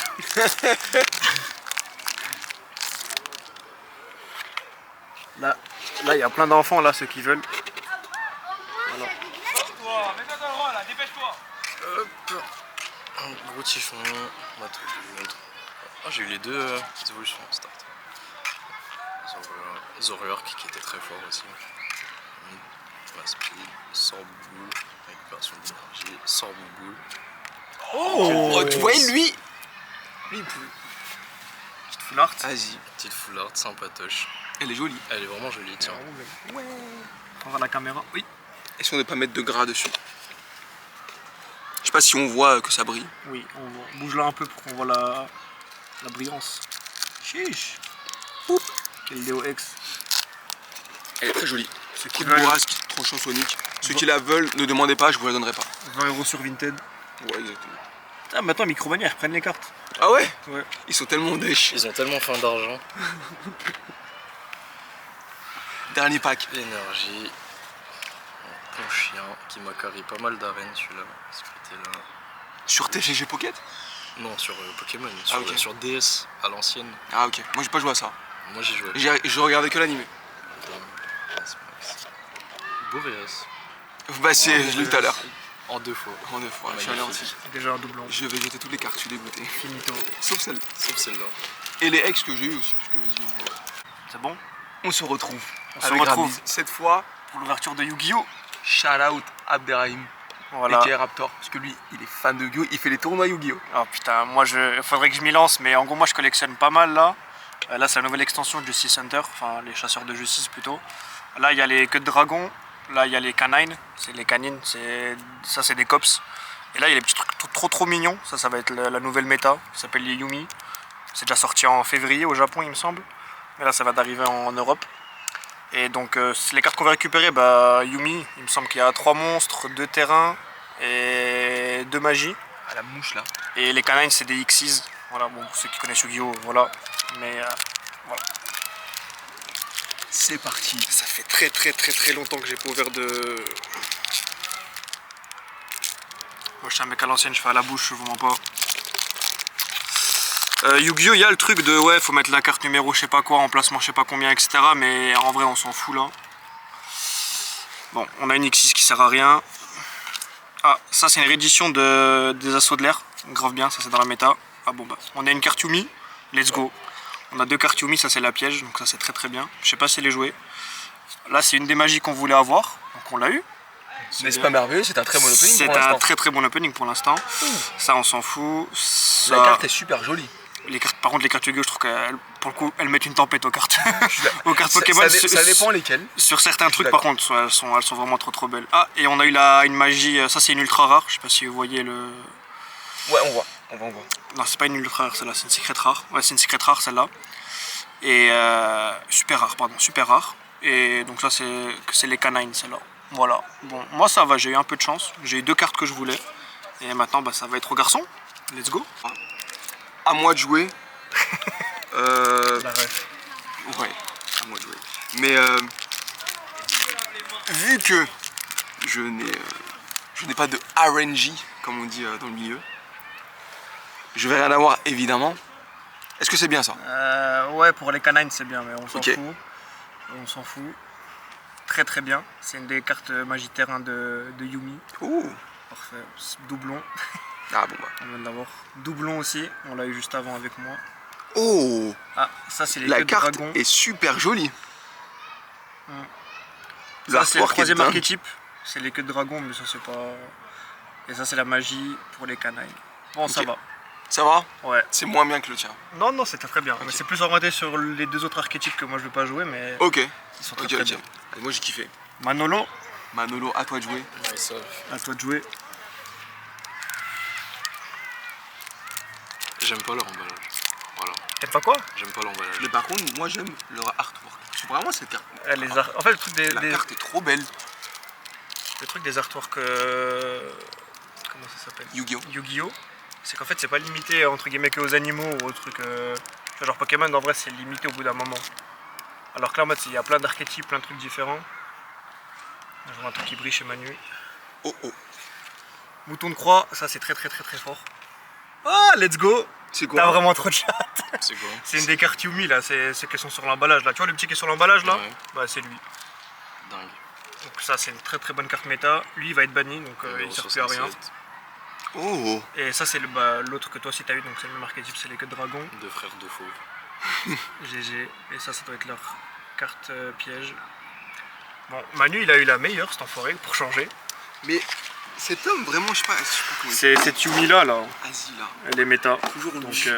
Là, il y a plein d'enfants là, ceux qui veulent. Un gros typhon, Matouloutre. Ah, j'ai eu les deux évolutions start. Zorurk qui était très fort aussi. Speed, Sorboule, récupération d'énergie, Sorboule. Oh, tu vois, lui, il peut. Petite full art. Vas-y. Petite foulard, sympatoche. Elle est jolie. Elle est vraiment jolie, tiens. On va la caméra. Oui. Essayons de ne pas mettre de gras dessus. Je sais pas si on voit que ça brille. Oui, on bouge là un peu pour qu'on voit la brillance. Chiche. Oup. Quel DOX. Elle est très jolie. Ceux Coup qui de veulent bourrasque, tronchon sonique. Ceux qui la veulent, ne demandez pas, je vous la donnerai pas. 20 € sur Vinted. Ouais, exactement. Ah, maintenant Micromania, ils reprennent les cartes. Ah ouais? Ouais. Ils sont tellement dèches. Ils ont tellement faim d'argent. Dernier pack. Énergie. Bon chien qui m'a carré pas mal d'arènes celui-là. Ce côté-là. Sur TGG Pocket? Non, sur Pokémon, ok. sur DS à l'ancienne. Ah ok, moi j'ai pas joué à ça. Moi j'ai joué. Je regardais que l'animé. Boreas. Bah c'est, je l'ai eu tout à l'heure. En 2 fois. En 2 fois, je suis allé Magnifique. aussi. Déjà un doublon. Je vais jeter toutes les cartes, je suis dégoûté. Finito. Sauf celle. Sauf celle-là. Et les ex que j'ai eu aussi, parce que vas-y, C'est bon? on se retrouve. On se avec retrouve. Rabiz. Cette fois, Pour l'ouverture de Yu-Gi-Oh! shout out Abderrahim, Voilà. aka Raptor. Parce que lui, il est fan de Yu-Gi-Oh! Il fait les tournois Yu-Gi-Oh! Oh putain, moi faudrait que je m'y lance, mais en gros moi je collectionne pas mal là. Là c'est la nouvelle extension de Justice Hunter, enfin les chasseurs de justice plutôt. Là il y a les queues de dragon, là il y a les canines, c'est les canines, ça c'est des cops. Et là il y a les petits trucs trop mignons, ça va être la nouvelle méta, ça s'appelle les Yumi. C'est déjà sorti en février au Japon il me semble, mais là ça va d'arriver en Europe. Et donc les cartes qu'on va récupérer, bah Yumi, il me semble qu'il y a 3 monstres, 2 terrains et 2 magies. Ah la mouche là. Et les canines c'est des Xyz, voilà, bon pour ceux qui connaissent Yu-Gi-Oh, voilà, mais voilà. C'est parti. Ça fait très longtemps que j'ai pas ouvert de... Moi je suis un mec à l'ancienne, je fais à la bouche, je vous mens pas. Yu-Gi-Oh, il y a le truc de ouais, faut mettre la carte numéro je sais pas quoi, emplacement je sais pas combien, etc. Mais en vrai on s'en fout là. Bon, on a une Xyz qui sert à rien. Ah, ça c'est une réédition des assauts de l'air, grave bien, ça c'est dans la méta. Ah bon bah, on a une carte Yumi, let's go. On a 2 cartes Yumi, ça c'est la piège, donc ça c'est très bien. Je sais pas si les jouer. Là c'est une des magies qu'on voulait avoir, donc on l'a eu. N'est-ce pas merveilleux? C'est un très bon opening. C'est pour un l'instant. très bon opening pour l'instant. Ça on s'en fout. Ça... La carte est super jolie. Les cartes, par contre les cartes Yu-Gi-Oh, je trouve qu'elles pour le coup elles mettent une tempête aux cartes. Aux cartes Pokémon. Ça dépend lesquelles. Sur certains trucs d'accord. par contre elles sont vraiment trop belles. Ah et on a eu une magie, ça c'est une ultra rare, je sais pas si vous voyez le... Ouais, on voit. Non c'est pas une ultra rare celle-là, c'est une secret rare. Ouais c'est une secret rare celle-là. Et super rare. Et donc ça c'est les canines celle-là. Voilà, bon moi ça va, j'ai eu un peu de chance. J'ai eu 2 cartes que je voulais. Et maintenant bah, ça va être au garçon. Let's go. À moi de jouer. La ref. Ouais, à moi de jouer. Mais vu que je n'ai pas de RNG, comme on dit dans le milieu, je vais rien avoir évidemment. Est-ce que c'est bien ça? Ouais pour les canines c'est bien mais on s'en Ok. fout. On s'en fout. Très bien. C'est une des cartes magie terrain de Yumi. Ouh. Parfait. Doublon. Ah bon bah. On vient de l'avoir. Doublon aussi, on l'a eu juste avant avec moi. Oh, Ah, ça c'est les la queues de carte dragon. est super jolie. Ça c'est le L'artwork est 3ème dingue. archétype. C'est les queues de dragon, mais ça c'est pas... Et ça c'est la magie pour les canines. Bon ça Ok. va. Ça va? Ouais. C'est moins bien que le tien. Non, non, c'était très bien. Mais c'est plus orienté sur les deux autres archétypes que moi je veux pas jouer, mais Ok. ils sont très, Ok, très ok. bien. Allez, moi j'ai kiffé. Manolo, Manolo, à toi de jouer. Ouais, ça. à toi de jouer. J'aime pas leur emballage. Voilà. T'aimes pas quoi? J'aime pas l'emballage. Mais par contre, moi j'aime leur artwork. Je vraiment cette carte. En fait, le truc La carte est trop belle. le truc des artworks. Comment ça s'appelle? Yu-Gi-Oh! Yu-Gi-Oh! C'est qu'en fait, c'est pas limité entre guillemets que aux animaux ou aux trucs. Tu vois, genre Pokémon, en vrai, c'est limité au bout d'un moment. Alors que là, en mode, il y a plein d'archétypes, plein de trucs différents. Je vois un truc qui brille chez Manu. Oh oh. Mouton de croix, ça c'est très très très très fort. Ah, let's go! C'est T'as quoi? vraiment trop de chat. C'est quoi? C'est une des cartes Yumi là, c'est qui sont sur l'emballage là. Tu vois le petit qui est sur l'emballage là? Ouais. Bah c'est lui. Dingue. Donc ça c'est une très très bonne carte méta. Lui il va être banni donc il sert plus à rien. 67. Oh. Et ça c'est l'autre que toi aussi t'as eu, donc c'est le même archétype, c'est les queues de dragon. Deux frères, deux fauves. GG. Et ça doit être leur carte piège. Bon, Manu il a eu la meilleure cet enfoiré pour changer. Mais cet homme, vraiment, je sais pas comment il C'est cette Yumi là, Vas-y là. elle est méta. Toujours une Donc, bouche.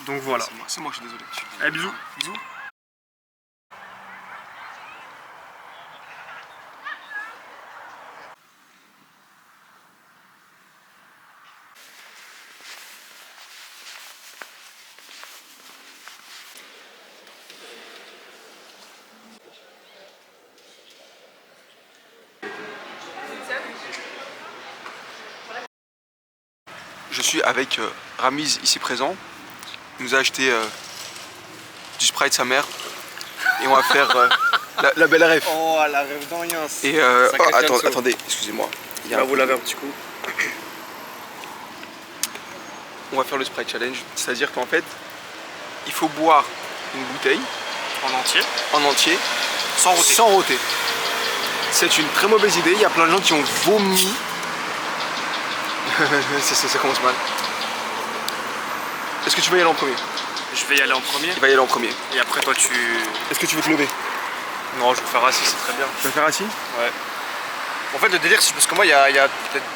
donc voilà. C'est moi, je suis désolé. Allez, bisous. Bisous. Je suis avec Ramiz ici présent. Il nous a acheté du Sprite sa mère. Et on va faire la belle ref. Oh, la rêve dans rien. Et attendez, excusez-moi. Il y a Là, un vous peu l'avez de- un petit coup. On va faire le Sprite Challenge. C'est-à-dire qu'en fait, il faut boire une bouteille En entier. en entier Sans roter. sans roter. C'est une très mauvaise idée. Il y a plein de gens qui ont vomi. ça commence mal. Est-ce que tu vas y aller en premier? Je vais y aller en premier. Il va y aller en premier. Et après, toi, tu. Est-ce que tu veux te lever? Non, je vais faire assis, c'est très bien. Tu vas faire assis? Ouais. En fait, le délire, c'est parce que moi, il y a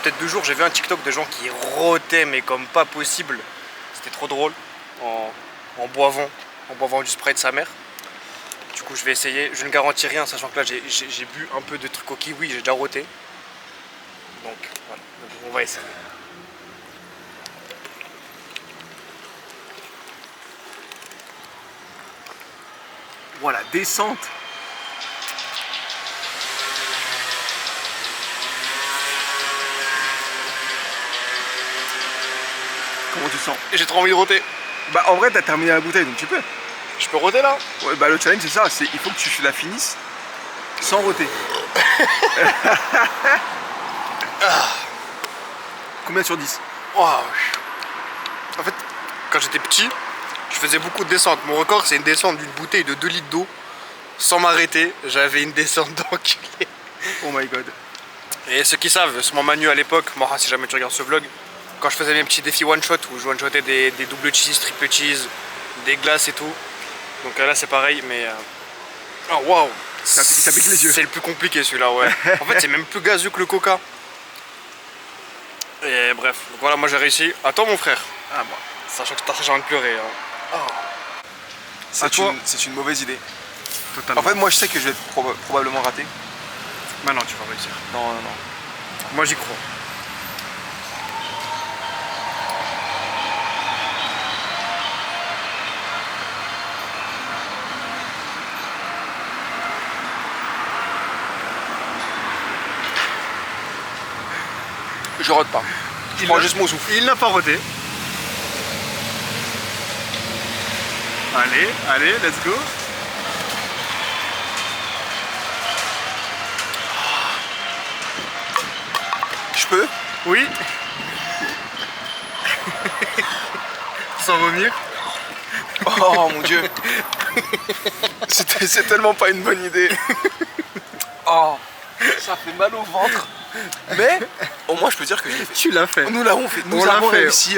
peut-être 2 jours, j'ai vu un TikTok de gens qui rotaient, mais comme pas possible. C'était trop drôle. En boivant du Sprite de sa mère. Du coup, je vais essayer. Je ne garantis rien, sachant que là, j'ai bu un peu de trucs au kiwi, j'ai déjà roté. Donc, voilà. Donc, on va essayer. Voilà, descente. Comment tu te sens? J'ai trop envie de roter. Bah en vrai t'as terminé la bouteille donc tu peux. Je peux roter là? Ouais, bah le challenge c'est ça, il faut que tu la finisses sans roter. Combien sur 10? Waouh. En fait, quand j'étais petit, je faisais beaucoup de descentes. Mon record, c'est une descente d'une bouteille de 2 litres d'eau sans m'arrêter. J'avais une descente d'enculé. Oh my god. Et ceux qui savent, sur mon Manu à l'époque, moi, si jamais tu regardes ce vlog, quand je faisais mes petits défis one shot où je one shotais des double cheese, triple cheese, des glaces et tout. Donc là, c'est pareil, mais. Oh waouh! Ça pique les yeux. C'est le plus compliqué celui-là, ouais. En fait, c'est même plus gazeux que le coca. Et bref, donc voilà, moi j'ai réussi. Attends, mon frère. Ah bon. Sachant que j'ai envie de pleurer. Hein. C'est une mauvaise idée. Totalement. En fait moi je sais que je vais probablement rater. Maintenant, tu vas réussir. Non non non. Moi, j'y crois. Je rote pas. Je prends juste mon souffle. Il n'a pas roté. Allez, allez, let's go. Je peux? Oui. Sans vomir. Oh mon dieu. C'est tellement pas une bonne idée. Oh, ça fait mal au ventre. Mais au moins je peux dire que je l'ai fait. Tu l'as fait. Nous l'avons fait. Nous On l'a avons fait. réussi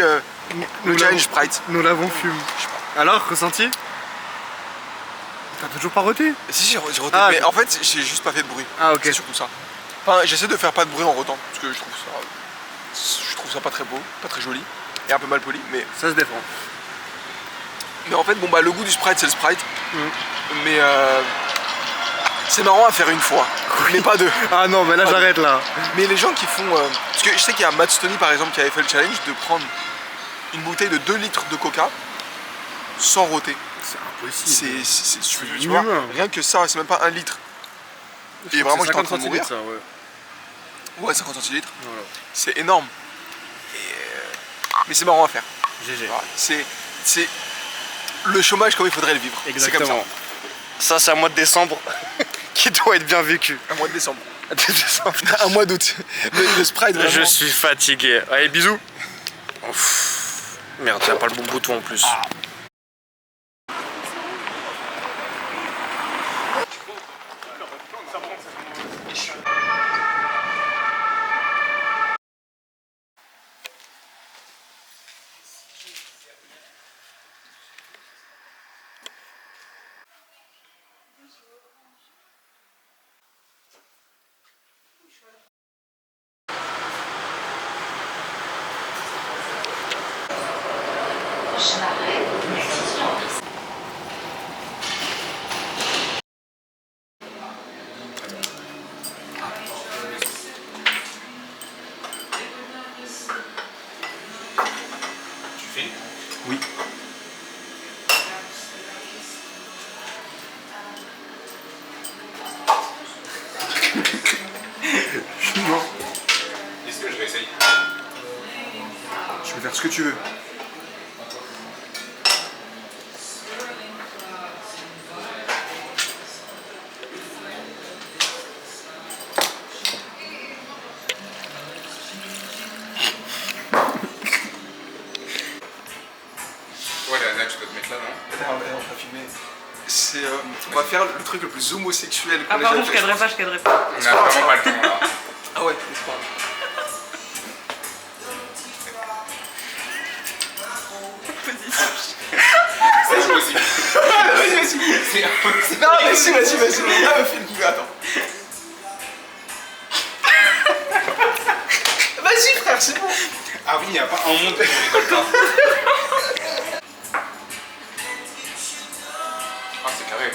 le challenge Sprite. Nous l'avons fumé. Alors, ressenti? T'as toujours pas roté? Si j'ai roté, Ah, mais ok. en fait j'ai juste pas fait de bruit. Ah, ok. C'est surtout ça. Enfin j'essaie de faire pas de bruit en rotant parce que je trouve ça pas très beau, pas très joli. et un peu mal poli, mais Ça se défend. en fait bon bah le goût du Sprite c'est le Sprite, mais c'est marrant à faire une fois, mais pas deux. Ah non, mais là j'arrête là. Mais les gens qui font, parce que je sais qu'il y a Matt Stoney par exemple qui avait fait le challenge de prendre une bouteille de 2 litres de coca sans rôter. C'est impossible. Tu vois, minimum. rien que ça, c'est même pas 1 litre. Et vraiment j'étais en train de mourir. Ça, ouais. Ouais, 50 centilitres. Voilà. C'est énorme. Mais c'est marrant à faire. GG. Voilà. C'est le chômage comme il faudrait le vivre. C'est comme Exactement. Ça c'est un mois de décembre qui doit être bien vécu. ça. Un mois de décembre. Décembre. Un mois d'août. Le Sprite vraiment. Je suis fatigué. Allez, bisous. Ouf. Merde, il n'y a pas le bon bouton en plus. Oui. Non. Est-ce que je vais essayer? Tu peux faire ce que tu veux. Ouais, là, tu dois te mettre là, non? On va filmer. On va faire le truc le plus homosexuel qu'on Ah ait pardon, jamais je fait. cadrais pas, je cadrais pas. On a vraiment pas le temps, là. Ah ouais, c'est pas. C'est impossible. C'est impossible. Non mais si, vas-y. Ah, filme, attends. Vas-y frère, c'est bon. Ah oui, il n'y a pas un monde qui rigole pas. Ah, c'est carré.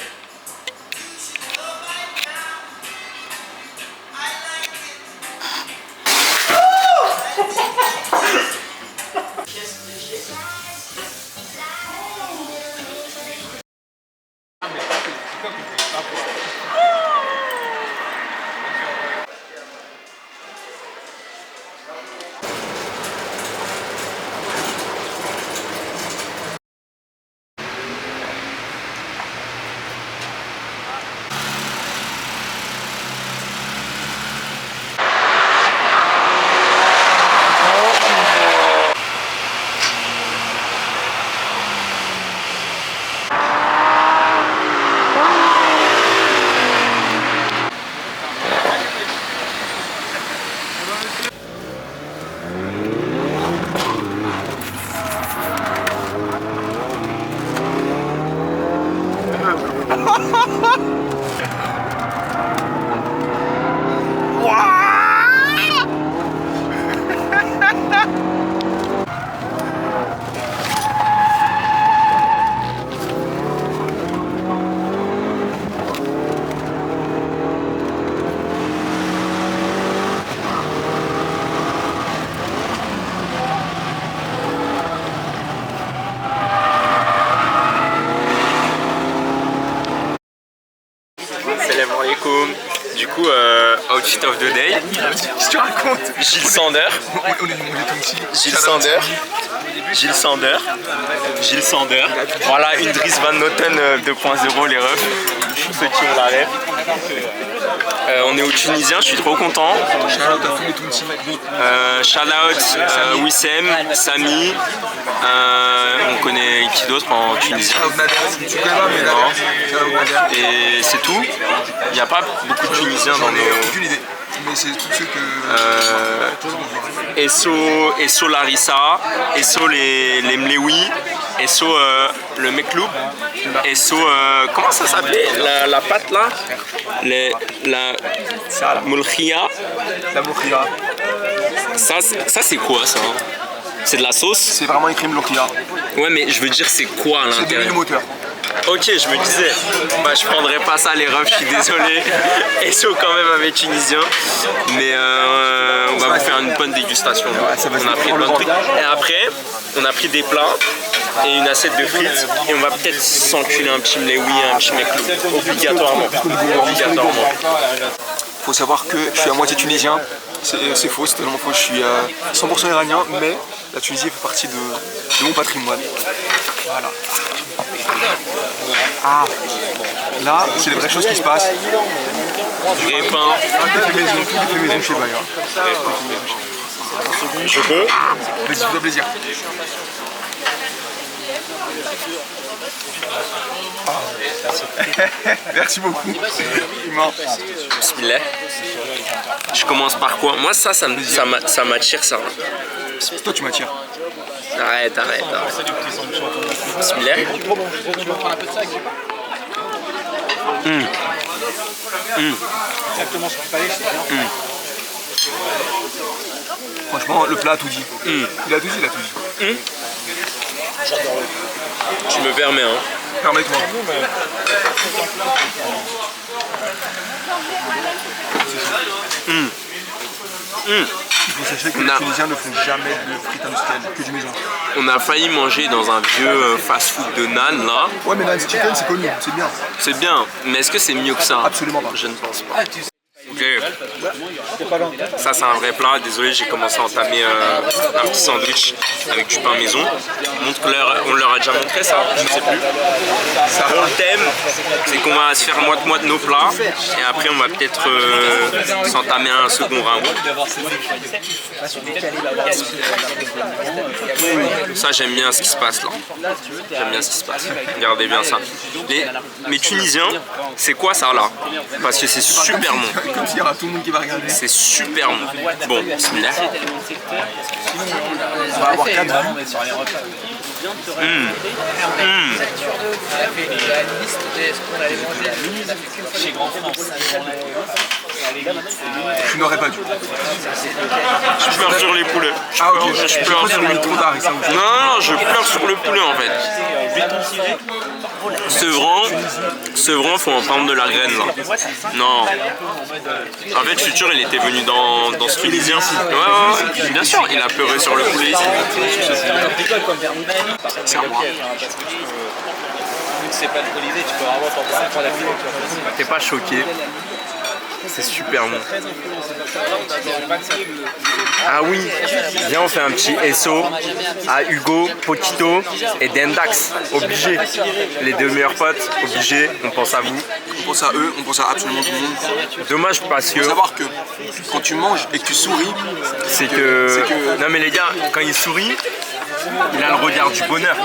Salam alaikum. Du coup, outfit of the day. Qu'est-ce que tu racontes? Gilles Sander. On est ici. Gilles Sander. Voilà, une Dries Van Noten 2.0, les refs. Pour ceux qui ont la ref. On est au Tunisien, je suis trop content. Shout out Wissem, Samy. On connaît qui d'autre en Tunisie? Non. Et c'est tout. Il n'y a pas beaucoup de Tunisiens dans nos... Aucune idée. Mais c'est tous ceux que. Esso Larissa, Esso les Mlewi, Esso le Mekloub, Esso comment ça s'appelait la pâte là, la Moulkhia. La Mokhia. Ça c'est quoi ça? C'est de la sauce. C'est vraiment écrit Mblokia. Ouais, mais je veux dire, c'est quoi à C'est de l'intérieur? l'huile moteur. Ok, je me disais, bah je prendrais pas ça les refs, je suis désolé. SO quand même avec Tunisien. Mais on va vous faire une bonne dégustation. ça va On a pris plein de trucs. Et après, on a pris des plats et une assiette de frites. Et on va peut-être s'enculer un petit mleoui, un petit meclou. Obligatoirement. Obligatoirement. Faut savoir que je suis à moitié tunisien. C'est faux, c'est tellement faux. Je suis 100% iranien, mais la Tunisie fait partie de mon patrimoine. Voilà. Ah, là, c'est les vraies choses qui se passent. Vrai pain. Tout est fait maison chez Bayer. Je peux? Vas-y, fais-toi plaisir. Merci beaucoup. Bismillah. Je commence par quoi? Moi ça m'attire ça. Toi, tu m'attires. Arrête. Bismillah. Franchement, le plat a tout dit. Il a tout dit. Tu me permets, hein. Permets-moi. Il faut sachez que les Tunisiens ne font jamais de frites industrielles, que du maison. On a failli manger dans un vieux fast-food de Nan là. Ouais, mais Nan's Chicken, c'est connu, c'est bien. C'est bien, mais est-ce que c'est mieux que ça? Absolument pas. Je ne pense pas. Ok. Ça c'est un vrai plat, désolé j'ai commencé à entamer un petit sandwich avec du pain maison. On leur a déjà montré ça, je ne sais plus. Le thème, c'est qu'on va se faire moite-moite nos plats et après on va peut-être s'entamer un second round. Ça j'aime bien ce qui se passe là. J'aime bien ce qui se passe. Regardez bien ça. Mais Tunisiens, c'est quoi ça là? Parce que c'est super bon. Comme s'il y aura tout le monde qui va regarder. C'est super bon. Bon, bismillah. On va avoir 4 vues. Tu n'aurais pas dû. Je pleure sur les poulets. Ah ok, Je pleure sur le trop tard et ça aussi. Non, je pleure sur le poulet en fait. Sevran, faut en prendre de la graine là. Non. En fait, Futur, il était venu dans ce Tunisien. Ouais, bien sûr, il a pleuré sur le poulet ici. C'est à moi. T'es pas choqué? C'est super bon. Ah oui, viens on fait un petit SO à Hugo, Poquito et Dendax. Obligé. Les deux meilleurs potes, obligé. On pense à vous. On pense à eux, on pense à absolument tout le monde. Dommage parce que... Il faut savoir que quand tu manges et que tu souris, c'est que... Non mais les gars, quand il sourit, il a le regard du bonheur.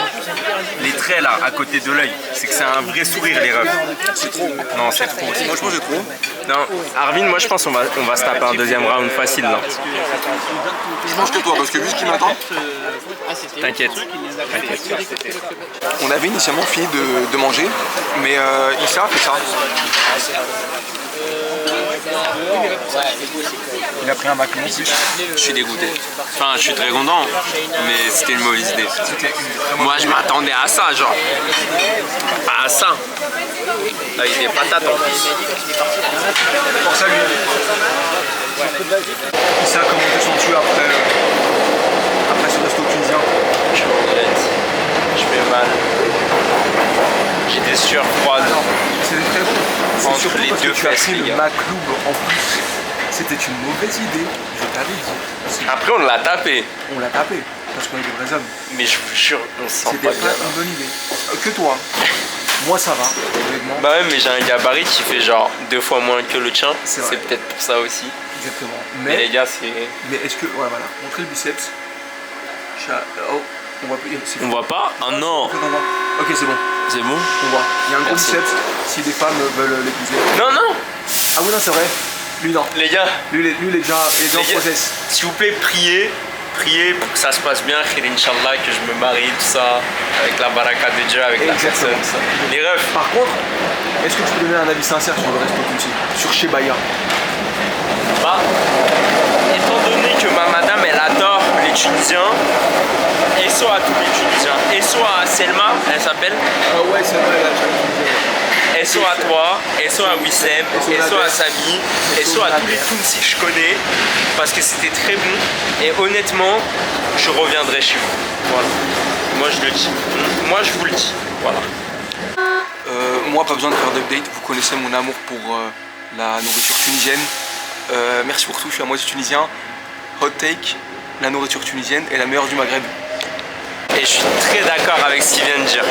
Les traits là, à côté de l'œil, c'est que c'est un vrai sourire les refs. c'est trop. Non, c'est trop. Franchement, j'ai trop. Non, Arvin, moi je pense qu'on va se taper un deuxième round facile là. Je mange que toi parce que vu ce qui m'attend, T'inquiète. on avait initialement fini de manger, mais Issa a fait ça. Il a pris un McLaren en plus. Je suis dégoûté. Enfin, je suis très content, mais c'était une mauvaise idée. Moi, je m'attendais à ça, genre. Pas à ça. Avec des patates en plus. Pour ça, lui. Issa, comment te sens-tu après ce resto tunisien? Je regrette. Je fais mal. J'ai des sueurs froides. C'était très bon. C'est Entre surtout les parce que deux tu as fesses, pris les le gars. McLoub en plus. C'était une mauvaise idée, je t'avais dit. Après, on l'a tapé. On l'a tapé, parce qu'on est des vrais hommes. Mais je vous jure, on se sent C'était pas pas bien. une bonne idée. Que toi. Moi ça va, honnêtement. Bah ouais, mais j'ai un gabarit qui fait genre 2 fois moins que le tien. C'est vrai. C'est peut-être pour ça aussi. Exactement. Mais les gars, c'est... Mais est-ce que. Ouais, voilà. Montrer le biceps. Oh, on voit. On voit pas? Ah non! Ok, c'est bon. C'est bon? On voit. Il y a un gros Merci. biceps si des femmes veulent l'épouser. Non, non! Ah oui, non, c'est vrai. Lui, non. Les gars, Lui, il est déjà en Les gars, process. s'il vous plaît, priez pour que ça se passe bien, Khir Inch'Allah, que je me marie, tout ça, avec la baraka de Dieu, avec la Exactement. personne, ça. Les refs, Par contre, est-ce que tu peux donner un avis sincère sur le resto Tunisi? Sur chez Baïa? bah, étant donné que ma madame, elle adore les Tunisiens, SO à tous les Tunisiens. SO à Selma, elle s'appelle. Ah ouais, c'est vrai, là, SO à toi, SO à Wissem, SO à Samy, SO à tous les Tunisiens que je connais parce que c'était très bon et honnêtement je reviendrai chez vous. Voilà. Moi je le dis. Moi je vous le dis. Voilà. moi, pas besoin de faire d'update. Vous connaissez mon amour pour la nourriture tunisienne. Merci pour tout, je suis à moitié tunisien. Hot take, la nourriture tunisienne est la meilleure du Maghreb. Et je suis très d'accord avec ce qu'il vient de dire.